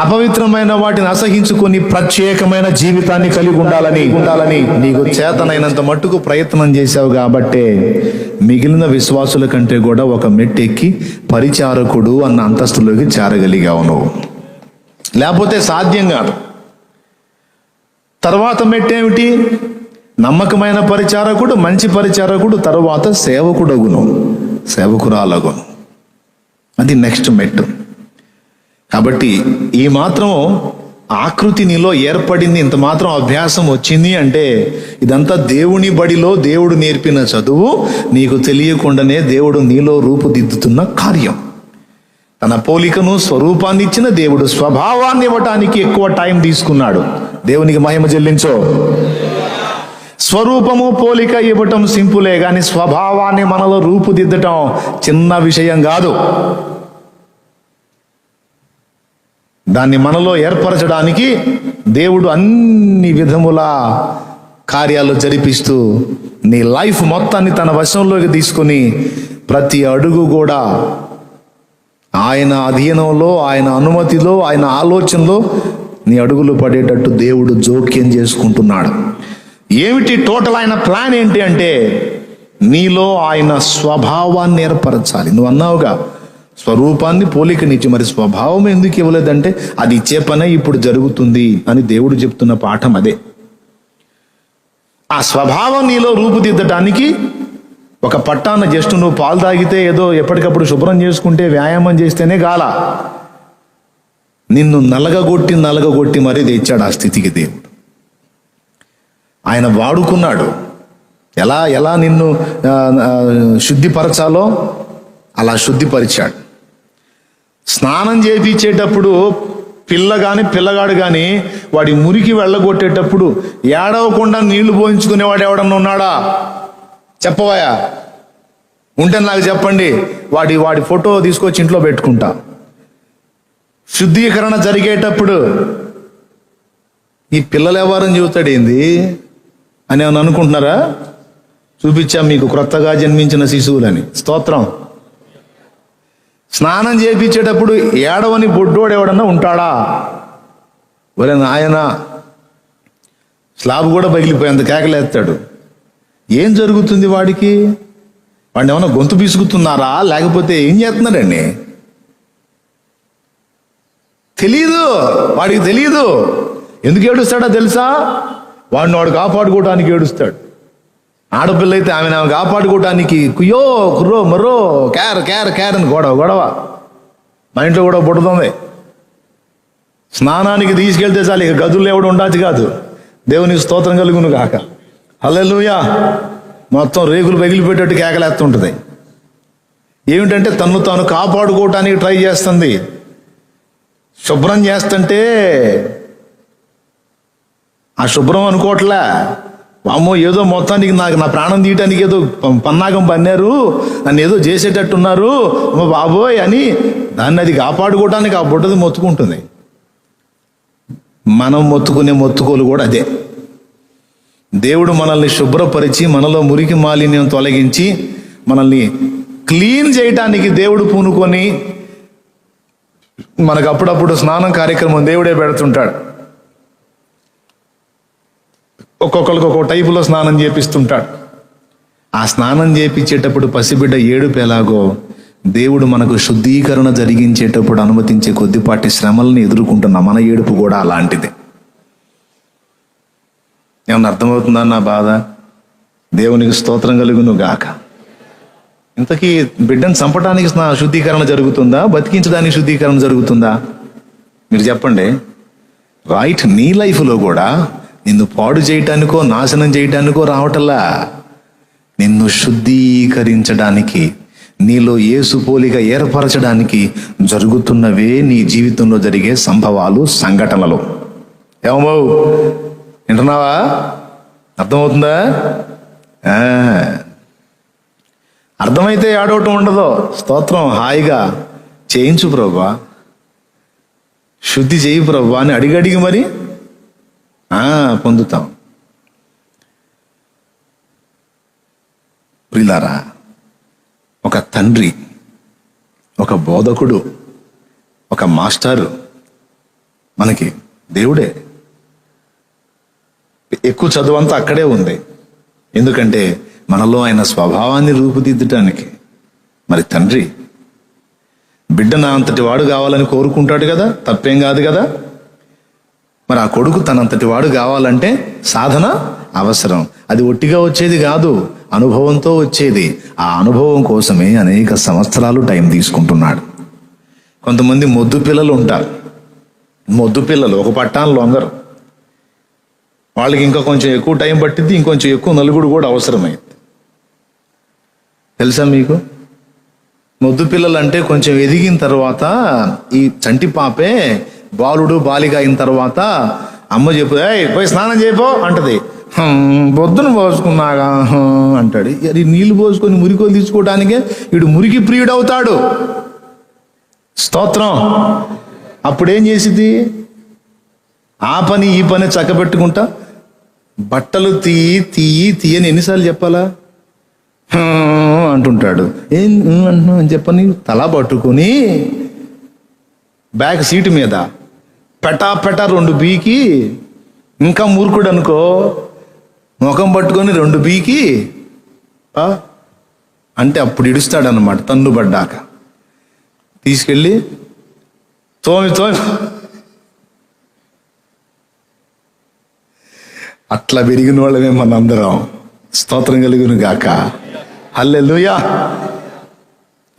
అపవిత్రమైన వాటిని అసహించుకొని ప్రత్యేకమైన జీవితాన్ని కలిగి ఉండాలని నీకు చేతనైనంత మట్టుకు ప్రయత్నం చేశావు కాబట్టే మిగిలిన విశ్వాసుల కంటే కూడా ఒక మెట్టెక్కి పరిచారకుడు అన్న అంతస్తులోకి చేరగలిగావు నువ్వు. లేకపోతే సాధ్యం కాదు. తర్వాత మెట్టేమిటి? నమ్మకమైన పరిచారకుడు, మంచి పరిచారకుడు, తరువాత సేవకురాలగును. అది నెక్స్ట్ మెట్టు. కాబట్టి ఈ మాత్రం ఆకృతి నీలో ఏర్పడింది, ఇంత మాత్రం అభ్యాసం వచ్చింది అంటే ఇదంతా దేవుని బడిలో దేవుడు నేర్పిన చదువు. నీకు తెలియకుండానే దేవుడు నీలో రూపుదిద్దుతున్న కార్యం. తన పోలికను స్వరూపాన్ని ఇచ్చిన దేవుడు స్వభావాన్ని ఇవ్వటానికి ఎక్కువ టైం తీసుకున్నాడు. దేవునికి మహిమ చెల్లించో. స్వరూపము పోలిక ఇవ్వటం సింపులే, కానీ స్వభావాన్ని మనలో రూపుదిద్దటం చిన్న విషయం కాదు. దాన్ని మనలో ఏర్పరచడానికి దేవుడు అన్ని విధముల కార్యాలు జరిపిస్తూ నీ లైఫ్ మొత్తాన్ని తన వశంలోకి తీసుకుని ప్రతి అడుగు కూడా ఆయన అధీనంలో, ఆయన అనుమతిలో, ఆయన ఆలోచనలో నీ అడుగులు పడేటట్టు దేవుడు జోక్యం చేసుకుంటున్నాడు. ఏమిటి టోటల్ ఆయన ప్లాన్ ఏంటి అంటే నీలో ఆయన స్వభావాన్ని ఏర్పరచాలి. నువ్వు అన్నావుగా స్వరూపాన్ని పోలికనిచ్చి, మరి స్వభావం ఎందుకు ఇవ్వలేదంటే అది ఇచ్చే పనే ఇప్పుడు జరుగుతుంది అని దేవుడు చెప్తున్న పాఠం అదే. ఆ స్వభావం నీలో రూపుదిద్దటానికి ఒక పట్టాన జస్ట్ నువ్వు పాలు తాగితే ఏదో ఎప్పటికప్పుడు శుభ్రం చేసుకుంటే వ్యాయామం చేస్తేనే గాల. నిన్ను నలగగొట్టి మరీ తెచ్చాడు ఆ స్థితికి దేవుడు. ఆయన వాడుకున్నాడు. ఎలా నిన్ను శుద్ధిపరచాలో అలా శుద్ధిపరిచాడు. స్నానం చేయించేటప్పుడు పిల్లగాడు కానీ వాడి మురికి వెళ్ళగొట్టేటప్పుడు ఏడవకుండా నీళ్లు పోయించుకునేవాడు ఎవడన్నా ఉన్నాడా? చెప్పవయా? ఉంటే నాకు చెప్పండి. వాడి ఫోటో తీసుకొచ్చి ఇంట్లో పెట్టుకుంటా. శుద్ధీకరణ జరిగేటప్పుడు ఈ పిల్లలు ఎవరని చెబుతాడు ఏంది అని ఏమన్నా అనుకుంటున్నారా? చూపించా మీకు క్రొత్తగా జన్మించిన శిశువులని. స్తోత్రం. స్నానం చేయించేటప్పుడు ఏడవని బొడ్డోడు ఎవడన్నా ఉంటాడా? ఒరే నాయన, స్లాబ్ కూడా పగిలిపోయేంత కేకలేస్తాడు. ఏం జరుగుతుంది వాడికి? వాడిని ఏమన్నా గొంతు పిసుకుతున్నారా లేకపోతే ఏం చేస్తున్నాడండి? వాడికి తెలియదు. ఎందుకు ఏడుస్తాడో తెలుసా? వాడు కాపాడుకోవడానికి ఏడుస్తాడు. ఆడపిల్ల అయితే ఆమె కాపాడుకోవడానికి కుయ్యో కుర్రో మర్రో క్యార్ అని గొడవ. మా ఇంట్లో కూడా పుడుతుంది. స్నానానికి తీసుకెళ్తే చాలు, ఇక గదుల్లో ఎవడు ఉండొచ్చు కాదు. దేవునికి స్తోత్రం కలుగును గాక. హల్లెలూయా. మొత్తం రేకులు పగిలిపెట్టేట్టు కేకలేస్తుంటుంది. ఏమిటంటే తన్ను తాను కాపాడుకోవటానికి ట్రై చేస్తుంది. శుభ్రం చేస్తుంటే ఆ శుభ్రం అనుకోవట్లే. అమ్మో ఏదో మొత్తానికి నా ప్రాణం తీయటానికి ఏదో పన్నాగం పన్నారు, నన్ను ఏదో చేసేటట్టున్నారు అమ్మో బాబోయ్ అని దాన్ని అది కాపాడుకోవటానికి ఆ బుడ్డది మొత్తుకుంటుంది. మనం మొత్తుకునే మొత్తుకోలు కూడా అదే. దేవుడు మనల్ని శుభ్రపరిచి మనలో మురికి మాలిన్యం తొలగించి మనల్ని క్లీన్ చేయటానికి దేవుడు పూనుకొని మనకు అప్పుడప్పుడు స్నానం కార్యక్రమం దేవుడే పెడుతుంటాడు. ఒక్కొక్కరికి ఒక్కొక్క టైపులో స్నానం చేపిస్తుంటాడు. ఆ స్నానం చేపించేటప్పుడు పసిబిడ్డ ఏడుపు ఎలాగో దేవుడు మనకు శుద్ధీకరణ జరిగించేటప్పుడు అనుమతించే కొద్దిపాటి శ్రమల్ని ఎదుర్కొంటున్న మన ఏడుపు కూడా అలాంటిదే. ఏమన్నా అర్థమవుతుందా నా బాధ? దేవునికి స్తోత్రం కలుగును గాక. ఇంతకీ బిడ్డను చంపడానికి శుద్ధీకరణ జరుగుతుందా, బతికించడానికి శుద్ధీకరణ జరుగుతుందా? మీరు చెప్పండి. రైట్, నీ లైఫ్లో కూడా నిన్ను పాడు చేయటానికో నాశనం చేయటానికో రావటల్లా, నిన్ను శుద్ధీకరించడానికి, నీలో యేసు పోలిక ఏర్పరచడానికి జరుగుతున్నవే నీ జీవితంలో జరిగే సంభవాలు, సంఘటనలు. ఏమో వింటున్నావా? అర్థమవుతుందా? అర్థమైతే ఏడవటం ఉండదు. స్తోత్రం. హాయిగా చేయించు ప్రభువా, శుద్ధి చేయి ప్రభువా అని అడిగి మరి పొందుతాం. ప్రియులారా, ఒక తండ్రి, ఒక బోధకుడు, ఒక మాస్టారు మనకి దేవుడే. ఎక్కువ చదువు అంతా అక్కడే ఉంది. ఎందుకంటే మనలో ఆయన స్వభావాన్ని రూపుదిద్దటానికి. మరి తండ్రి బిడ్డ నా అంతటి వాడు కావాలని కోరుకుంటాడు కదా, తప్పేం కాదు కదా. మరి ఆ కొడుకు తనంతటి వాడు కావాలంటే సాధన అవసరం. అది ఒట్టిగా వచ్చేది కాదు, అనుభవంతో వచ్చేది. ఆ అనుభవం కోసమే అనేక సంవత్సరాలు టైం తీసుకుంటున్నాడు. కొంతమంది మొద్దు పిల్లలు ఉంటారు. మొద్దు పిల్లలు ఒక పట్టాను లొంగరు. వాళ్ళకి ఇంకా కొంచెం ఎక్కువ టైం పట్టిద్ది, ఇంకొంచెం ఎక్కువ నలుగుడు కూడా అవసరమైంది. తెలుసా మీకు? మొద్దు పిల్లలు అంటే కొంచెం ఎదిగిన తర్వాత, ఈ చంటి పాపే బాలుడు బాలిక అయిన తర్వాత అమ్మ చెప్పు, పోయి స్నానం చేయపో అంటది. పొద్దున పోసుకున్నాగా అంటాడు. ఈ నీళ్లు పోసుకొని మురికోలు తీసుకోవడానికే వీడు మురికి ప్రియుడవుతాడు. స్తోత్రం. అప్పుడేం చేసిద్ది? ఆ పని ఈ పని చక్కబెట్టుకుంటా బట్టలు తీయని ఎన్నిసార్లు చెప్పాలా అంటుంటాడు. ఏం అంటున్నావు అని చెప్పని తల పట్టుకుని బ్యాక్ సీటు మీద పెటా 2 బీకి, ఇంకా మూర్ఖుడు అనుకో ముఖం పట్టుకొని 2 బీకి అంటే అప్పుడు ఇడుస్తాడనమాట. తన్నుబడ్డాక తీసుకెళ్ళి తోమి అట్లా పెరిగిన వాళ్ళమే మనందరం. స్తోత్రం కలుగును గాక. హల్లెలూయా.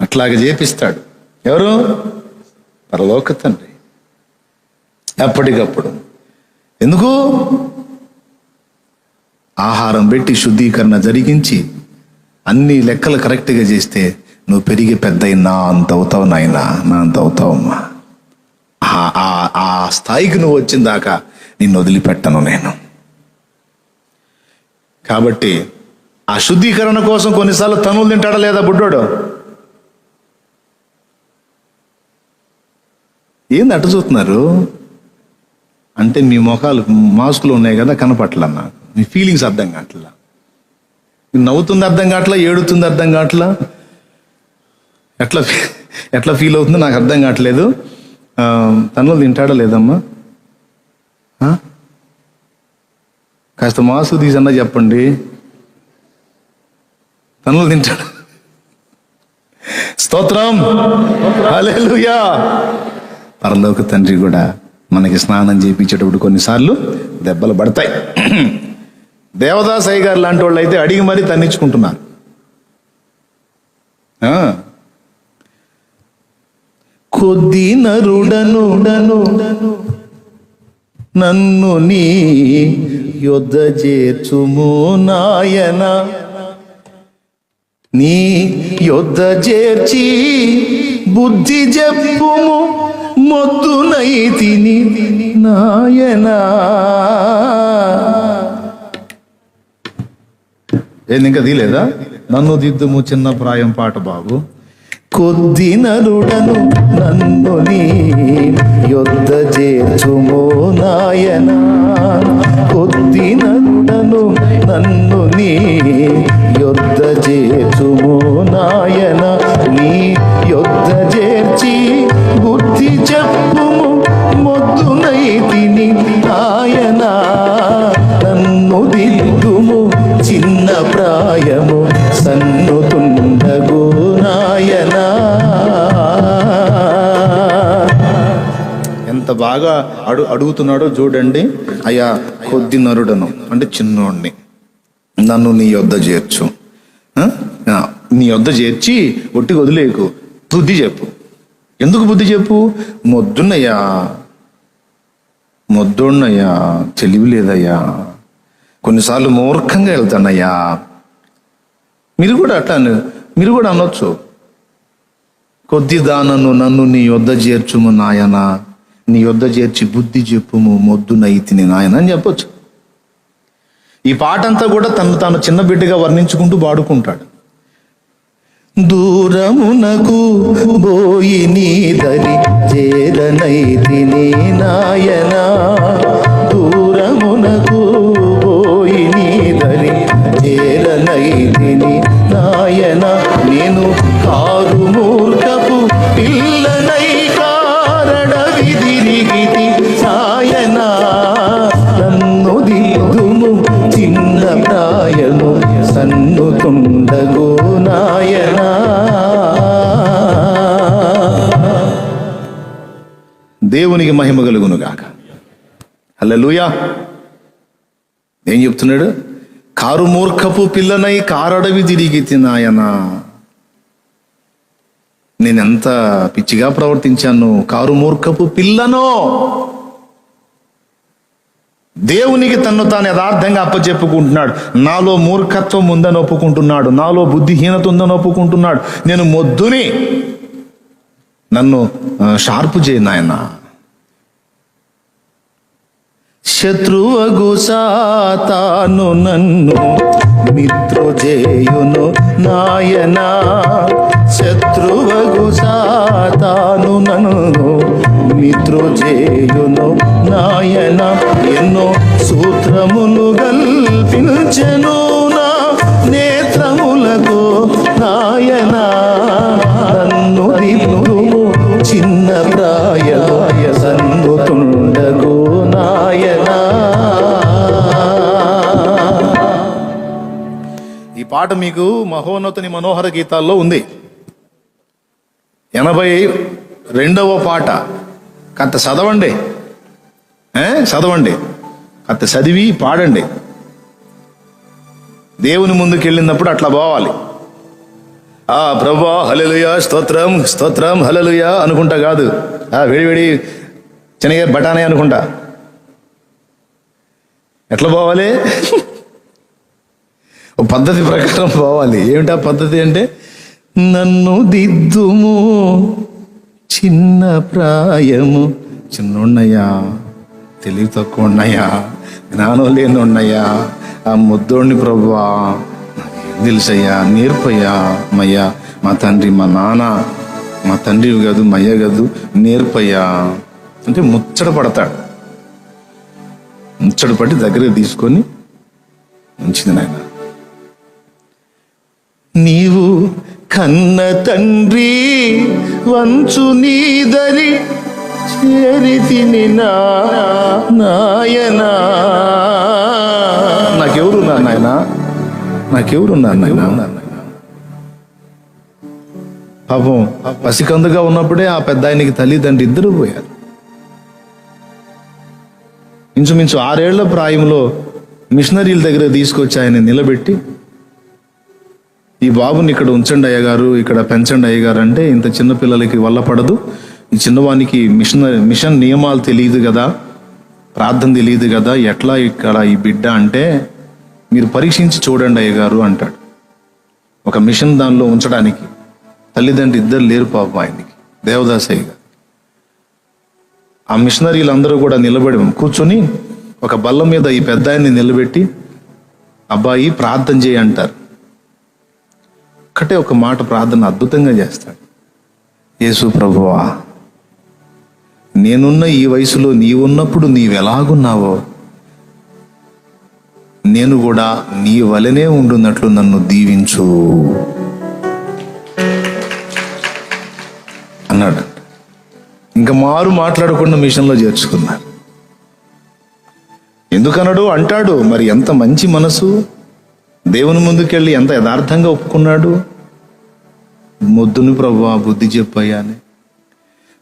అట్లాగే చేపిస్తాడు. ఎవరు? పరలోక తండ్రి. ఎప్పటికప్పుడు. ఎందుకు? ఆహారం పెట్టి శుద్ధీకరణ జరిగించి అన్ని లెక్కలు కరెక్ట్గా చేస్తే నువ్వు పెరిగి పెద్దయి నా అంత అవుతావు నాయనా, నా అంత అవుతావమ్మా. ఆ స్థాయికి నువ్వు వచ్చిన దాకా నిన్ను వదిలిపెట్టను నేను. కాబట్టి ఆ శుద్ధీకరణ కోసం కొన్నిసార్లు తనులు తింటాడా లేదా బుడ్డోడు? ఏంది అట్ట చూస్తున్నారు అంటే మీ ముఖాలు మాస్కులు ఉన్నాయి కదా, కనపట్ల నాకు. మీ ఫీలింగ్స్ అర్థం కావట్లా. నవ్వుతుంది అర్థం కావట్లా, ఏడుతుంది అర్థం కావట్లా, ఎట్లా ఫీల్ అవుతుందో నాకు అర్థం కావట్లేదు. తనులు తింటాడా లేదమ్మా? కాస్త మాస్క్ తీసన్నా చెప్పండి. తనులు తింటాడు. స్తోత్రం. హల్లెలూయా. పరలోక తండ్రి కూడా మనకి స్నానం చేయించేటప్పుడు కొన్నిసార్లు దెబ్బలు పడతాయి. దేవదాసయ్య గారు లాంటి వాళ్ళు అయితే అడిగి మరీ తన్నించుకుంటున్నారు. కొద్ది నరుడను నన్ను నీ యొద్ద చేర్చుము నాయన, నీ యొద్ద చేర్చి బుద్ధి చెప్పుము మొద్దునైతిని నాయనా. ఏంది ఇంకా తీలేదా? నన్ను దిద్దుము చిన్న ప్రాయం పాట బాబు. కొద్ది నరుడను నన్ను నీ యొద్ద చేర్చుము నాయనా, కొద్ది నరుడను నన్ను నీ యొద్ద చేర్చుము నాయనా, నీ యొద్ద చేర్చి బుద్ధి చెప్పుము మొద్దునైతిని నాయనా, నన్ను దిద్దుము చిన్న ప్రాయము సన్నుతుండగు నాయనా. ఎంత బాగా అడుగుతున్నాడో చూడండి. అయ్యా కొద్ది నరుడను అంటే చిన్నోడిని, నన్ను నీ యొద్ద చేర్చు, నీ యొద్ద చేర్చి ఒట్టి వదిలేకు, బుద్ధి చెప్పు. ఎందుకు బుద్ధి చెప్పు? మొద్దున్నయ్యా, తెలివి లేదయ్యా, కొన్నిసార్లు మూర్ఖంగా వెళ్తానయ్యా. మీరు కూడా అనొచ్చు, కొద్ది దానను నన్ను నీ యొద్ద చేర్చుము నాయన, నీ యొద్ద చేర్చి బుద్ధి చెప్పుము మొద్దునైతిని నాయన అని చెప్పొచ్చు. ఈ పాట అంతా కూడా తాను చిన్న బిడ్డగా వర్ణించుకుంటూ పాడుకుంటాడు. దూరమునకు బోయి నీదరి చేరనైతిని నాయనా, దూరమునకు బోయి నీదరి చేరనైతిని నాయనా, నేను కారు మూర్ఖపు పిల్లనై కారడవి తిరిగితి నాయనా, నన్ను దిద్దుము చిన్న ప్రాయము సన్నుతుండగు నాయనా. దేవునికి మహిమ కలుగును గాక. హల్లెలూయా. ఏం చెప్తున్నాడు? కారు మూర్ఖపు పిల్లనై కారడవి తిరిగితి నాయనా. నేనెంత పిచ్చిగా ప్రవర్తించాను, కారు మూర్ఖపు పిల్లనో. దేవునికి తన్ను తాను యథార్థంగా అప్పచెప్పుకుంటున్నాడు. నాలో మూర్ఖత్వం ఉందని ఒప్పుకుంటున్నాడు, నాలో బుద్ధిహీనత ఉందని ఒప్పుకుంటున్నాడు. నేను మొద్దుని, నన్ను షార్పు చేయి నాయనా. శత్రువగు సాతాను నన్ను మిత్రుజేయును నాయనా, శత్రువగు సాతాను నన్ను మిత్రుజేయును నాయనా, ఎన్నో సూత్రములు కల్పించెను నా నేత్రములకు నాయనా, నన్ను దిద్దుము చిన్న ప్రాయ సన్నుతుండగు నాయనా. ఈ పాట మీకు మహోన్నతుని మనోహర గీతాల్లో ఉంది. 82వ పాట. కాస్త చదవండి, చదవండి, కాస్త చదివి పాడండి. దేవుని ముందుకు వెళ్ళినప్పుడు అట్లా పోవాలి. ప్రభువా హల్లెలూయా స్తోత్రం స్తోత్రం హల్లెలూయా అనుకుంటా కాదు, వేడి శనగ బఠానీ అనుకుంటా. ఎట్లా పోవాలి? ఒక పద్ధతి ప్రకారం పోవాలి. ఏమిటా పద్ధతి అంటే, నన్ను దిద్దుము చిన్న ప్రాయము, చిన్నయ్యా, తెలివి తక్కువ ఉన్నాయా, జ్ఞానం లేని ఉన్నాయా, ఆ ముద్దోడిని ప్రభువా తెలుసయ్యా, నేర్పయ్యా మయ్యా, మా తండ్రి మా నాన్న, మా తండ్రి కాదు మయ్య కాదు, నేర్పయ్యా అంటే ముచ్చట పడతాడు. ముచ్చట పట్టి దగ్గర తీసుకొని మంచిది నాయన, నీవు కన్న తండ్రి వంచు నీదరి చేరితిని నాయనా. నాకెవరున్నారు నాయన, నాకెవరున్నారు నాయన? పాపం పసికందుగా ఉన్నప్పుడే ఆ పెద్ద ఆయనకి తల్లిదండ్రి ఇద్దరు పోయారు. ఇంచుమించు 6 ఏళ్ల ప్రాయంలో మిషనరీల దగ్గర తీసుకొచ్చి ఆయన నిలబెట్టి, ఈ బాబుని ఇక్కడ ఉంచండి అయ్యగారు, ఇక్కడ పెంచండి అయ్యగారు అంటే, ఇంత చిన్న పిల్లలకి వల్ల పడదు, ఈ చిన్నవానికి మిషన్ నియమాలు తెలియదు కదా, ప్రార్థన తెలియదు కదా, ఎట్లా ఇక్కడ ఈ బిడ్డ అంటే, మీరు పరీక్షించి చూడండి అయ్యగారు అంటాడు. ఒక మిషన్ దానిలో ఉంచడానికి తల్లిదండ్రి ఇద్దరు లేరు పాపం ఆయనకి, దేవదాసయ్య గారు. ఆ మిషనరీలు అందరూ కూడా నిలబడి కూర్చొని ఒక బల్ల మీద ఈ పెద్ద ఆయన్ని నిలబెట్టి, అబ్బాయి ప్రార్థన చేయి అంటారు. ఒక్కటే ఒక మాట ప్రార్థన అద్భుతంగా చేస్తాడు. యేసు ప్రభువా, నేనున్న ఈ వయసులో నీవున్నప్పుడు నీవెలాగున్నావో నేను కూడా నీ వలనే ఉండున్నట్లు నన్ను దీవించు అన్నాడు. ఇంకా మారు మాట్లాడకుండా మిషన్లో చేర్చుకున్నారు. ఎందుకన్నాడు అంటాడు. మరి ఎంత మంచి మనసు, దేవుని ముందుకెళ్ళి ఎంత యథార్థంగా ఒప్పుకున్నాడు. మొద్దుని ప్రభువా బుద్ధి చెప్పయ్యా అని.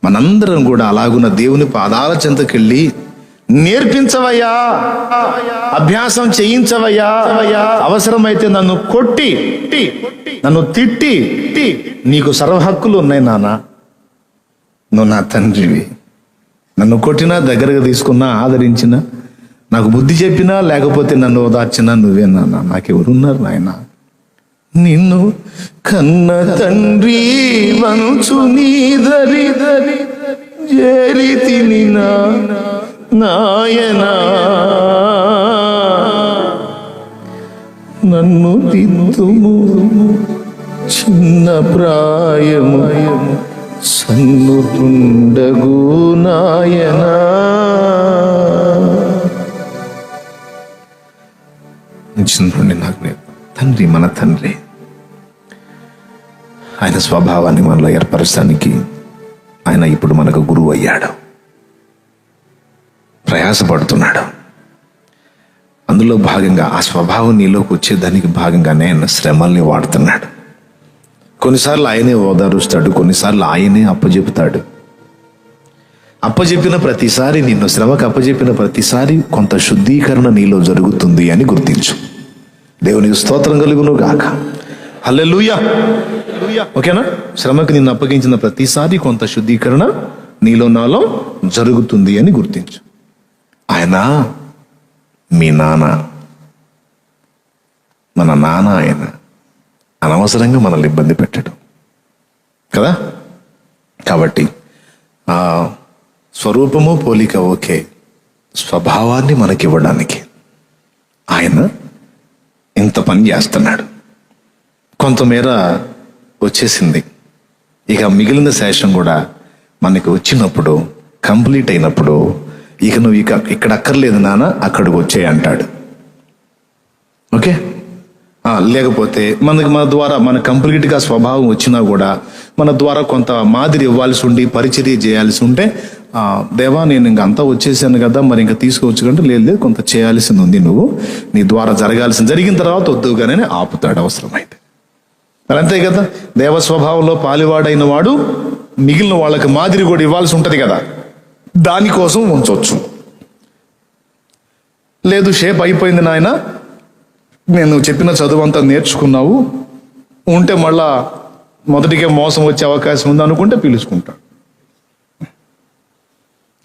మనందరం కూడా అలాగున్న దేవుని పాదాల చెంతకెళ్ళి, నేర్పించవయ్యా, అభ్యాసం చేయించవయ్యా, అవసరమైతే నన్ను కొట్టి నన్ను తిట్టి, నీకు సర్వ హక్కులు ఉన్నాయి నాన్న, నువ్వు నా తండ్రివి, నన్ను కొట్టినా దగ్గరగా తీసుకున్నా ఆదరించినా, నాకు బుద్ధి చెప్పినా లేకపోతే నన్ను ఓదార్చినా నువ్వే నాన్న, నాకెవరున్నారు నాయన. నిన్ను కన్న తండ్రి వనుచు నీదరి చేరితిని నాయనా, నన్ను దిద్దుము చిన్న ప్రాయము సన్నుతుండగు నాయనా. చిన్నప్పుడు నాకు తండ్రి, మన తండ్రి, ఆయన స్వభావాన్ని మనలో ఏర్పరచడానికి ఆయన ఇప్పుడు మనకు గురువు అయ్యాడు, ప్రయాసపడుతున్నాడు. అందులో భాగంగా ఆ స్వభావం నీలోకి వచ్చేదానికి భాగంగానే ఆయన శ్రమల్ని వాడుతున్నాడు. కొన్నిసార్లు ఆయనే ఓదారుస్తాడు, కొన్నిసార్లు ఆయనే అప్పచెపుతాడు. అప్పచెప్పిన ప్రతిసారి, నిన్ను శ్రమకు అప్పచెప్పిన ప్రతిసారి కొంత శుద్ధీకరణ నీలో జరుగుతుంది అని గుర్తించు. దేవునికి స్తోత్రం కలుగును గాక. హల్లెలూయా. ఓకేనా? శ్రమకు నిన్ను అప్పగించిన ప్రతిసారి కొంత శుద్ధీకరణ నీలో నాలో జరుగుతుంది అని గుర్తించు. ఆయన మీ నాన్న, మన నాన్న. ఆయన అనవసరంగా మనల్ని ఇబ్బంది పెట్టాడు కదా. కాబట్టి స్వరూపము పోలిక ఓకే, స్వభావాన్ని మనకివ్వడానికి ఆయన ఇంత పని చేస్తున్నాడు. కొంతమేర వచ్చేసింది. ఇక మిగిలిన శేషం కూడా మనకి వచ్చినప్పుడు, కంప్లీట్ అయినప్పుడు, ఇక నువ్వు ఇక్కడ అక్కర్లేదు నాన్న, అక్కడికి వచ్చేయి అంటాడు. ఓకే. లేకపోతే మన ద్వారా మన కంప్లీట్గా స్వభావం వచ్చినా కూడా మన ద్వారా కొంత మాదిరి ఇవ్వాల్సి ఉండి పరిచర్య చేయాల్సి ఉంటే, దేవా నేను ఇంక అంతా వచ్చేసాను కదా, మరి ఇంకా తీసుకోవచ్చు కంటే, లేదు కొంత చేయాల్సింది ఉంది, నువ్వు నీ ద్వారా జరిగిన తర్వాత వద్దుగానే ఆపుతాడు అవసరమైతే. మరి అంతే కదా. దేవ స్వభావంలో పాలివాడైన వాడు మిగిలిన వాళ్ళకి మాదిరి కూడా ఇవ్వాల్సి ఉంటుంది కదా, దానికోసం ఉంచవచ్చు. లేదు షేప్ అయిపోయింది నాయన, నేను చెప్పిన చదువు అంతా నేర్చుకున్నావు, ఉంటే మళ్ళా మొదటికే మోసం వచ్చే అవకాశం ఉంది అనుకుంటే పిలుచుకుంటాడు.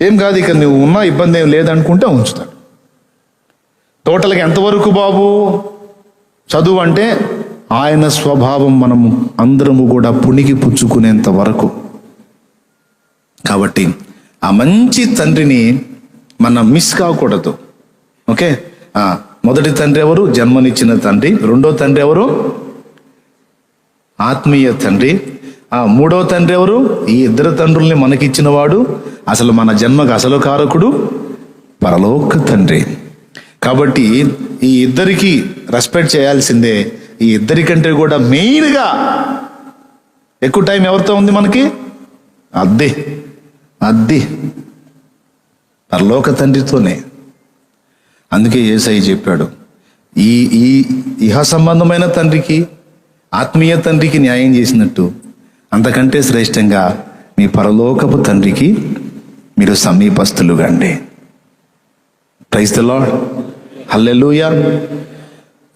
ఏం కాదు, ఇక నువ్వు ఉన్నా ఇబ్బంది ఏం లేదనుకుంటే ఉంచుతాడు. టోటల్గా ఎంతవరకు బాబు చదువు అంటే ఆయన స్వభావం మనము అందరము కూడా పుణికి పుచ్చుకునేంత వరకు. కాబట్టి ఆ మంచి తండ్రిని మనం మిస్ కాకూడదు. ఓకే. మొదటి తండ్రి ఎవరు? జన్మనిచ్చిన తండ్రి. రెండో తండ్రి ఎవరు? ఆత్మీయ తండ్రి. మూడో తండ్రి ఎవరు? ఈ ఇద్దరు తండ్రుల్ని మనకిచ్చిన వాడు, అసలు మన జన్మకు అసలు కారకుడు, పరలోక తండ్రి. కాబట్టి ఈ ఇద్దరికి రెస్పెక్ట్ చేయాల్సిందే. ఈ ఇద్దరికంటే కూడా మెయిన్గా ఎక్కువ టైం ఎవరితో ఉంది మనకి? అద్దె పరలోక తండ్రితోనే. అందుకే యేసయ్య చెప్పాడు, ఈ ఇహ సంబంధమైన తండ్రికి, ఆత్మీయ తండ్రికి న్యాయం చేసినట్టు అంతకంటే శ్రేష్టంగా మీ పరలోకపు తండ్రికి మీరు సమీపస్తులుగా అండి. Praise the Lord. హల్లెలూయా.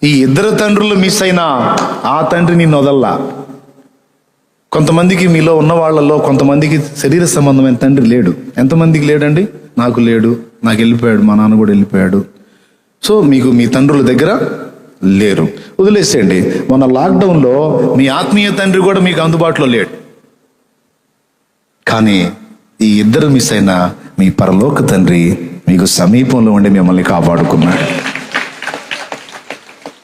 ఈ ఇద్దరు తండ్రులు మిస్ అయినా ఆ తండ్రి నిన్ను వదల్లా. కొంతమందికి మీలో ఉన్న వాళ్ళలో కొంతమందికి శరీర సంబంధమైన తండ్రి లేడు. ఎంతమందికి లేడండి? నాకు లేడు, నాకు వెళ్ళిపోయాడు, మా నాన్న కూడా వెళ్ళిపోయాడు. సో మీకు మీ తండ్రుల దగ్గర లేరు, వదిలేసేయండి. మన లాక్డౌన్లో మీ ఆత్మీయ తండ్రి కూడా మీకు అందుబాటులో లేడు. కానీ ఈ ఇద్దరు మిస్ అయినా మీ పరలోక తండ్రి మీకు సమీపంలో ఉండి మిమ్మల్ని కాపాడుకున్నాడు.